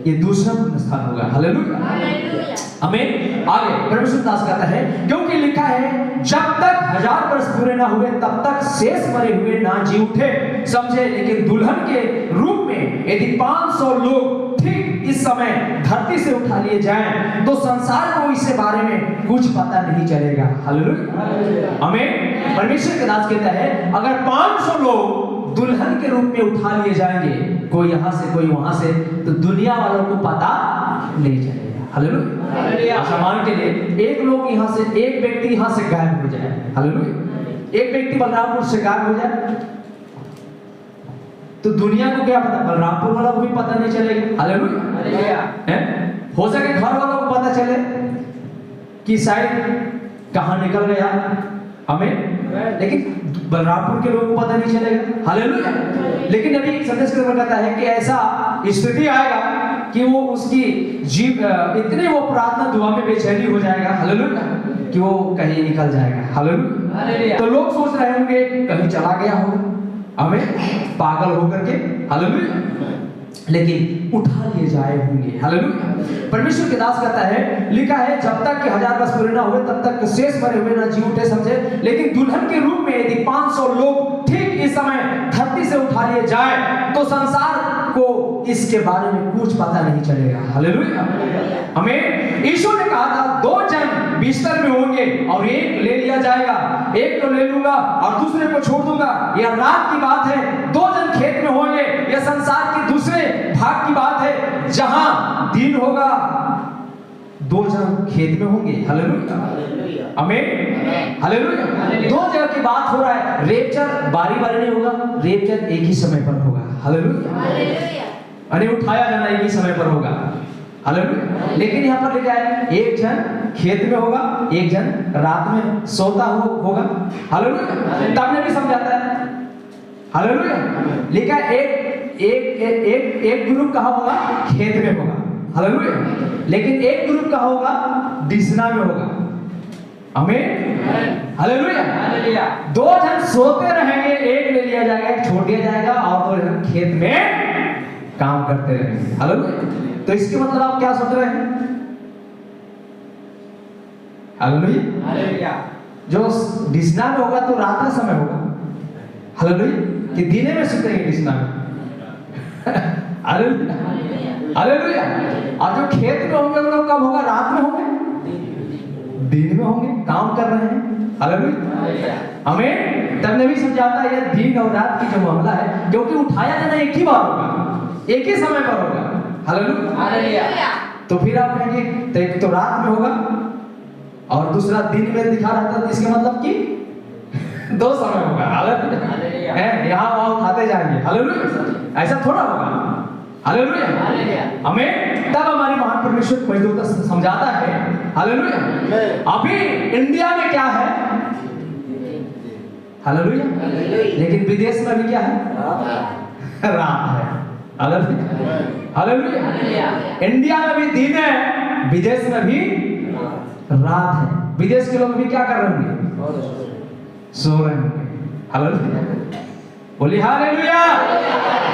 ये दूसरा पुनरुत्थान होगा। हालेलुया, आमीन। आगे परमेश्वर दास कहता है, क्योंकि लिखा है जब तक 1000 वर्ष पूरे ना हुए तब तक शेष मरे हुए ना जी उठे। समझे, लेकिन दुल्हन के रूप में यदि 500 लोग ठीक इस समय धरती से उठा लिए जाएं तो संसार को इसके बारे में कुछ पता नहीं चलेगा। हालेलुया, आमीन। परमेश्वर के दास कहता है अगर 500 लोग दुल्हन के रूप में उठा लिए जाएंगे, कोई यहाँ से कोई वहां से, तो दुनिया वालों को पता नहीं चलेगा। हालेलुया। आसमान के लिए एक लोग यहाँ से, एक व्यक्ति यहाँ से गायब हो जाए। हालेलुया। एक व्यक्ति बलरामपुर से गायब हो जाए तो दुनिया को क्या पता, बलरामपुर वाला को भी पता नहीं चलेगा। हालेलुया। हो सके घर वालों को पता चले कि शायद कहां निकल गया, हमें, लेकिन बलरामपुर के लोगों को पता नहीं चलेगा। हालेलुया। लेकिन अभी संदेश के कहता है कि ऐसा स्थिति आएगा कि वो उसकी जीव इतने वो प्रार्थना दुआ में बेचैनी हो जाएगा। हालेलुया, कि वो कहीं निकल जाएगा। हालेलुया। तो लोग सोच रहे होंगे कहीं चला गया होगा, हमें पागल होकर के। हालेलुया। लेकिन उठा लिए जाए होंगे। हालेलुया। परमेश्वर के दास कहता है, लिखा है जब तक कि 1000 वर्ष पूरे ना हुए तब तक शेष मरे हुए ना जी उठे। समझे, लेकिन दुल्हन के रूप में यदि 500 लोग ठीक इस समय धरती से उठा लिए जाए तो संसार को इसके बारे में कुछ पता नहीं चलेगा। हालेलुया, हमें यीशु ने कहा था 2 जन बिस्तर में होंगे और एक ले लिया जाएगा, एक को ले लूंगा और दूसरे को छोड़ दूंगा। यह रात की बात है। 2 जन खेत में होंगे, यह संसार के दूसरे भाग की बात है। जहां दिन होगा 2 जन खेत में होंगे। हालेलुया, आमीन, हालेलुया। 2 जगह की बात हो रहा है। रेपचर बारी बारी नहीं होगा, रेपचर एक ही समय पर होगा। हालेलुया, अरे उठाया जाना एक ही समय पर होगा। हालेलुया। लेकिन यहाँ पर लिखा है एक जन खेत में होगा, एक जन रात में सोता होगा। हालेलुया। तब ने भी समझाता है। हालेलुया। लिखा है एक ग्रुप कहाँ होगा, खेत में होगा। हालेलुया। लेकिन एक ग्रुप कहाँ होगा, दिसना में होगा। आमीन, हालेलुया। 2 जन सोते रहेंगे, एक ले लिया जाएगा, एक छोड़ दिया जाएगा और 2 जन खेत में काम करते रहेंगे। हालेलुया। तो इसके मतलब आप क्या सोच रहे हैं? हालेलुया। जो दिसना में होगा तो रात का समय होगा। हालेलुया, कि दिने में सोतेंगे दिसना में। Hallelujah, hallelujah. और जो खेत में होंगे वो लोग कब होगा, रात में होंगे, दिन में होंगे, काम कर रहे हैं। हालेलुया, आमीन। तब नबी समझाता है यह दिन और रात की जो मामला है, क्योंकि उठाया जाना एक ही बार होगा, एक ही समय पर होगा। हालेलुया। तो फिर आप कहेंगे तो एक तो रात में होगा और दूसरा दिन में दिखा रहा था, इसके मतलब कि 2 समय होगा। हालेलुया, है यहाँ वहां उठाते जाएंगे। हालेलुया, ऐसा थोड़ा होगा। हालेलुया, हमें तब हमारी महान परमेश्वर मजदूर समझाता है। हालेलुया। अभी इंडिया में क्या है, हालेलुया, लेकिन विदेश में भी क्या है, रात है। हालेलुया। इंडिया में भी दिन है, विदेश में भी रात है। विदेश के लोग भी क्या कर रहे होंगे? सो रहे होंगे। हालेलुया, बोलिए हालेलुया।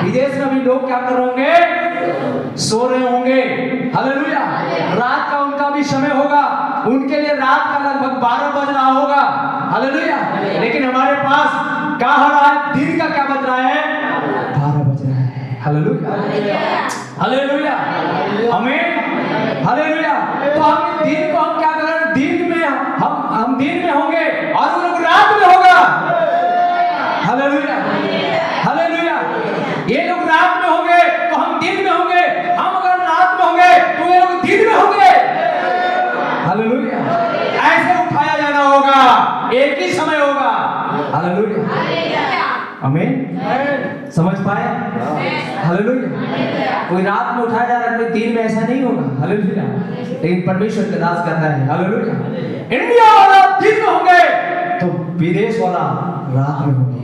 विदेश में भी लोग क्या कर रहे होंगे? सो रहे होंगे। हालेलुया। रात का उनका भी समय होगा, उनके लिए रात का लगभग 12 बज रहा होगा। हालेलुया। लेकिन हमारे पास क्या हो रहा है? दिन का क्या बज रहा है? 12 बज रहा है। हालेलुया, हालेलुया, आमीन, हालेलुया। तो हम दिन को हम क्या कर रहे हैं? दिन में हम दिन में होंगे और वो लोग रात में होगा। Hallelujah, hallelujah. ये लोग रात में होंगे तो हम दिन में होंगे, हम अगर रात में होंगे तो ये लोग दिन में होंगे। हालेलुया। ऐसे उठाया जाना होगा, एक ही समय होगा। हालेलुया, आमीन। समझ पाए? हालेलुया। कोई रात में उठाया जा रहा है, कोई दिन में, ऐसा नहीं होगा। हालेलुया। लेकिन परमेश्वर का दास कहता है हालेलुया, इंडिया वाला दिन में होंगे तो विदेश वाला रात में होंगे।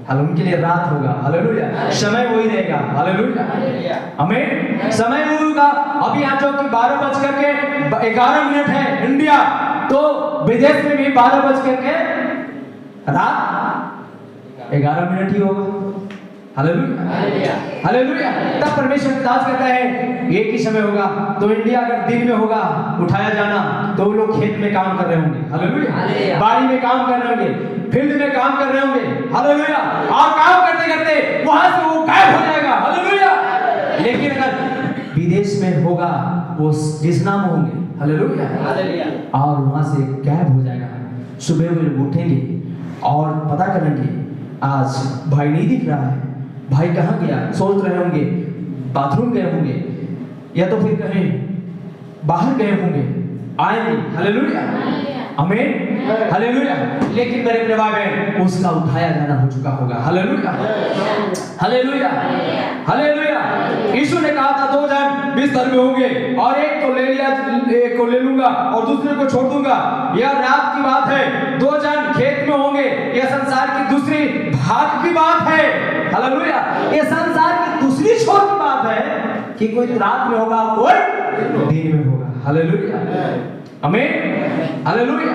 हालेलुया, उनके लिए रात होगा। हालेलुया, समय वही रहेगा। हालेलुया, आमीन। समय वही होगा। अभी यहाँ जो कि 12:11 है इंडिया, तो विदेश में भी 12:11 रात 11 ही होगा। Hallelujah, hallelujah. तब परमेश्वर का दास कहता है एक ही समय होगा। तो इंडिया अगर दिन में होगा उठाया जाना, तो वो लोग खेत में काम कर रहे होंगे। हालेलुया, बाड़ी में काम कर रहे होंगे, फील्ड में काम कर रहे होंगे। हालेलुया। और काम करते करते वहां से वो गायब हो जाएगा। हालेलुया। लेकिन अगर विदेश में होगा, वो जिसनाम होंगे। हालेलुया। और वहां से गायब हो जाएगा। सुबह वो लोग उठेंगे और पता करेंगे आज भाई नहीं दिख रहा है, भाई कहाँ गया? सोच रहे होंगे बाथरूम गए होंगे या तो फिर कहीं बाहर गए होंगे, आएंगे। हालेलुया, आमीन, हालेलुया। लेकिन मेरे प्रिय भाई बहन, उसका उठाया जाना हो चुका होगा। Hallelujah, hallelujah, hallelujah. यीशु ने कहा था 2 जन बिस्तर में होंगे और एक को ले लिया, एक को ले लूंगा और दूसरे को छोड़ दूंगा। यह रात की बात है। 2 जन खेत में होंगे, यह संसार की दूसरी भाग की बात है। हालेलुया, यह संसार की दूसरी छोर की बात है कि कोई रात में होगा, कोई दिन में होगा। हालेलुया, आमीन, हालेलुया।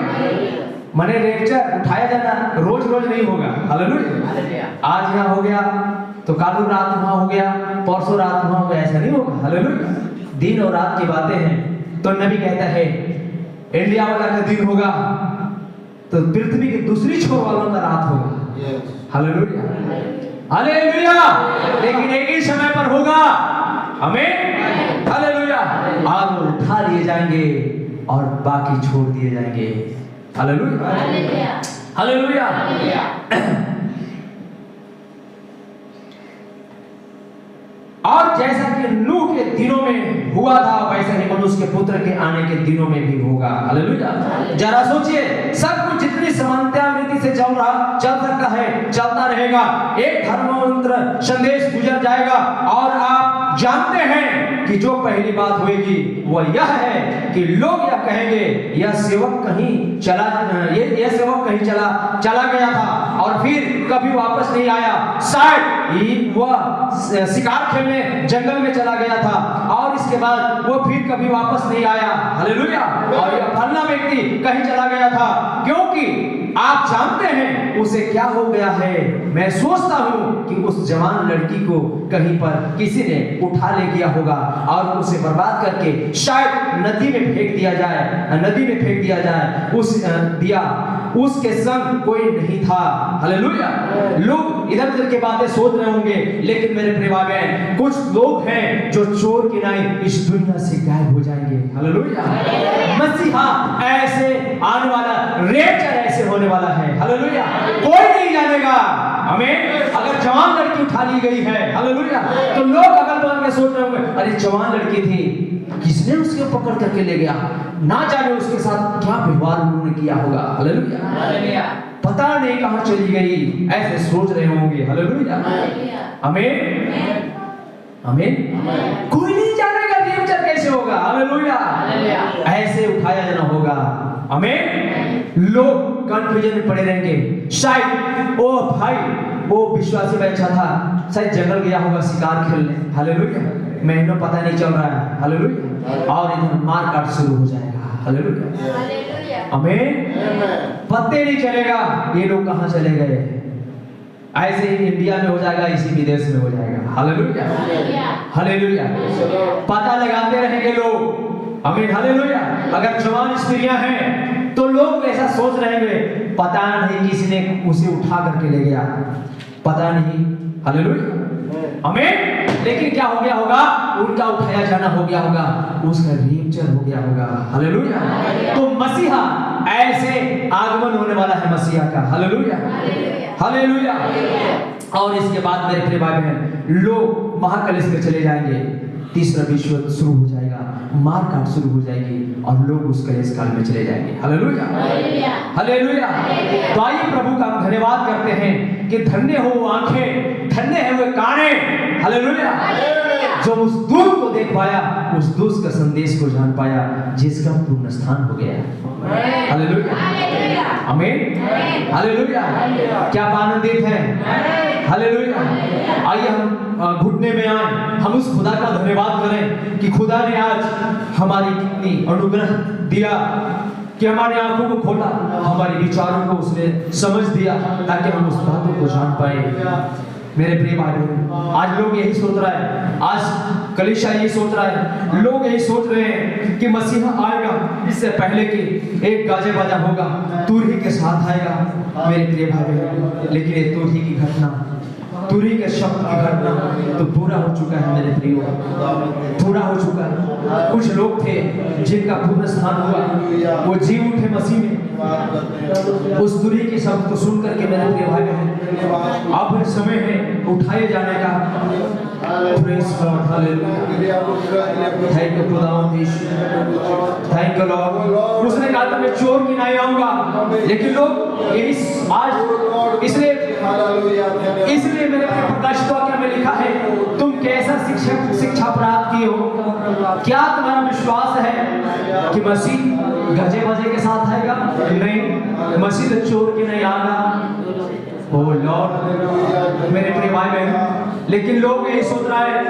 माने रेप्चर, उठाया जाना रोज रोज नहीं होगा। हालेलुया। आज यहाँ हो गया तो कल रात वहां हो गया, परसों रात वहां हो गया, ऐसा नहीं होगा। हालेलुया। दिन और रात की बातें हैं। तो नबी कहता है इंडिया वाला का दिन होगा तो पृथ्वी की दूसरी छोर वालों का रात होगा। Hallelujah, hallelujah. लेकिन एक ही समय पर होगा। आमीन, हालेलुया। और वो उठा लिए जाएंगे और बाकी छोड़ दिए जाएंगे। Hallelujah, hallelujah. और जैसा कि नूह के दिनों में हुआ था, वैसा ही मनुष्य के पुत्र के आने के दिनों में भी होगा। हालेलुया। जरा सोचिए, सब कुछ जितनी समानता रीति से चल सकता है, चलता रहेगा। एक धर्ममंत्र संदेश गुजर जाएगा और आप जानते हैं कि जो पहली बात होगी वह यह है कि लोग यह कहेंगे यह सेवक कहीं चला गया था और फिर कभी वापस नहीं आया। शायद वह शिकार खेलने जंगल में चला गया था और इसके बाद वो फिर कभी वापस नहीं आया। हालेलुया। और यह फलना व्यक्ति कहीं चला गया था, क्योंकि आप जानते हैं उसे क्या हो गया है। मैं सोचता हूं कि उस जवान लड़की को कहीं पर किसी ने उठा ले गया होगा और उसे बर्बाद करके शायद नदी में फेंक दिया जाए। उसके संग कोई नहीं था। हालेलुया। लोग इधर उधर की बातें सोच रहे होंगे, लेकिन मेरे प्रिय भाई बहन, कुछ लोग हैं जो चोर की नाई इस दुनिया से गायब हो जाएंगे। हालेलुया। मसीहा ऐसे आने वाला, रेप्चर ऐसे होने वाला है। हालेलुया। कोई नहीं जानेगा। आमीन। अगर जवान लड़की उठा ली गई है, हालेलुया, तो लोग अगल बगल में सोच रहे होंगे अरे जवान लड़की थी, किसने उसको पकड़ करके ले गया, ना जाने उसके साथ क्या व्यवहार उन्होंने किया होगा। हालेलुया। पता नहीं कहां चली गई, ऐसे सोच रहे होंगे। हालेलुया, आमीन, आमीन। कोई नहीं जानेगा रेप्चर कैसे होगा। हालेलुया। ऐसे उठाया जाना होगा। आमीन। लोग कंफ्यूजन में पड़े रहेंगे। शायद ओ भाई वो विश्वासी बच्चा था, शायद जंगल गया होगा शिकार खेलने, हालेलुया, महीनों पता नहीं चल रहा है, हालेलुया, और इधर मार काट शुरू हो जाएगा, हालेलुया, आमीन, पत्ते नहीं चलेगा ये लोग कहाँ चले गए। ऐसे ही इंडिया में हो जाएगा, इसी विदेश में हो जाएगा, हालेलुया, हालेलुया, पता लगाते रहेंगे लोग, आमीन, हालेलुया। अगर जवान स्त्रियां हैं तो लोग ऐसा सोच रहेंगे, पता नहीं किसने उसे उठा करके ले गया, पता नहीं, हालेलुया, आमीन। लेकिन क्या हो गया होगा, उनका उठाया जाना हो गया होगा, उसका रेप्चर हो गया होगा, हालेलुया। तो मसीहा ऐसे आगमन होने वाला है मसीहा का, हालेलुया, हालेलुया। और इसके बाद मेरे प्रिय भाई बहन, लोग महाकलेश में चले जाएंगे, तीसरा विश्व युद्ध शुरू हो जाएगा, मार काट शुरू हो जाएगी और लोग उस कलेश काल में चले जाएंगे, हालेलुया, हालेलुया। तो आइए प्रभु का हम धन्यवाद करते हैं कि धन्य हो वो आंखें, धन्य है वो काने, हालेलुया, जो उस दूत को देख पाया, उस दूत का संदेश को जान पाया, जिसका पूर्ण स्थान हो गया, हालेलुया, आमीन, हालेलुया। क्या आनंदित है, हालेलुया। आइए हम घुटने में आए, हम उस खुदा का धन्यवाद करें कि खुदा ने आज हमारी कितनी अनुग्रह दिया, कि हमारी आंखों को खोला, हमारे विचारों को उसने समझ दिया, ताकि हम उस बातों को जान पाए। मेरे प्रिय भाई, आज लोग यही सोच रहा है, आज कलीसिया यही सोच रहा है, लोग यही सोच रहे हैं कि मसीहा आएगा इससे पहले कि एक गाजे बाजा होगा, तुरही के साथ आएगा। मेरे प्रिय भाई, लेकिन ये तुरही की घटना, तुरही के शब्द की घटना तो पूरा हो चुका है मेरे प्रियो, पूरा हो चुका है। कुछ लोग थे जिनका पूर्ण स्नान हुआ, वो जी उठे मसीह में, उस तुरही के शब्द को सुन करके मेरे प्रिय भाई बहन, अब समय है उठाए जाने का। Praise God, hallelujah, thank you खुदावंद यीशु, थैंक यू लॉर्ड। उसने कहा था मैं चोर की नहीं आऊंगा, लेकिन लोग इस आज इसलिए मेरे प्रकाशित वाक्य में लिखा है, तुम कैसा शिक्षा प्राप्त किए हो, क्या तुम्हारा विश्वास है कि मसीह गजे बजे के साथ आएगा? नहीं, मसीह तो चोर के नहीं आएगा। ओ लॉर्ड, मेरे प्रिय भाई बहन, लेकिन लोग यही सोच रहा है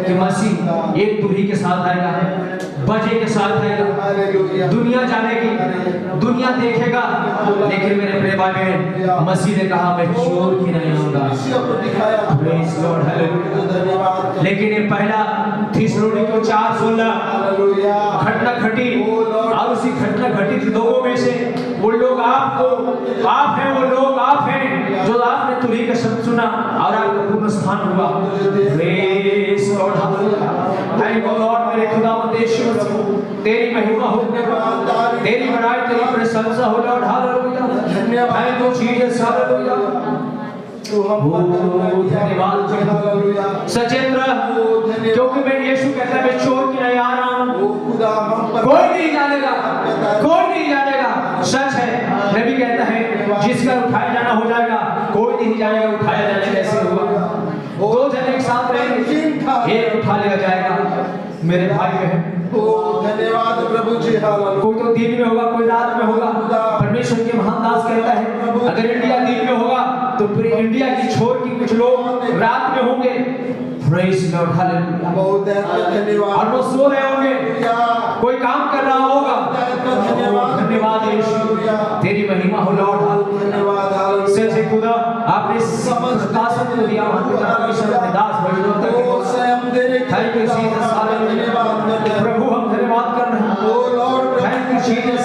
कि मसीह एक तुरही के साथ आएगा, बजे के साथ आएगा, दुनिया जानेगी, दुनिया देखेगा। लेकिन मेरे प्रिय भाई बहन, मसीह ने कहा मैं चोर की नहीं आऊंगा। Praise Lord, hallelujah. लेकिन ये पहला थिस्सलुनीकियों 4:16 घटना घटी, और उसी घटना घटित लोगों में से वो लोग आप हैं, वो लोग आप हैं जो आपने तुरही का शब्द सुना और आपका पूर्ण स्थान हुआ। Praise Lord, hallelujah. Thank you Lord, मेरे खुदावंद यीशु मसीह, तेरी महिमा हो, तेरी बड़ाई, तेरी प्रशंसा हो Lord, hallelujah. Thank you Jesus, hallelujah. धन्यवाद सचेत रह, क्योंकि मैं यीशु कहता है मैं चोर की नहीं आ रहा हूँ, कोई नहीं जानेगा, कोई नहीं जानेगा। सच है, नबी कहता है जिसका उठाया जाना हो जाएगा, कोई नहीं जानेगा उठाया जाने कैसे हुआ। दो जन एक साथ रहेंगे, एक उठा लिया जाएगा। मेरे भाई बहन, धन्यवाद प्रभु जी, कोई तो दिन में होगा, कोई रात में होगा। परमेश्वर के महान दास कहता है अगर इंडिया दिन में होगा तो पूरी इंडिया की छोड़ के कुछ लोग रात में होंगे। Praise Lord, hallelujah. बहुत धन्यवाद। और वो सो रहे होंगे, कोई काम कर रहा होगा। धन्यवाद यीशु, तेरी महिमा हो लॉर्ड, धन्यवाद। सच्चे खुदा, आपने प्रकाशन को दिया, परमेश्वर के दास भजनों तक थैंक यू जीसस, हालेलुया। प्रभु हम धन्यवाद कर रहे हैं, थैंक यू जीसस,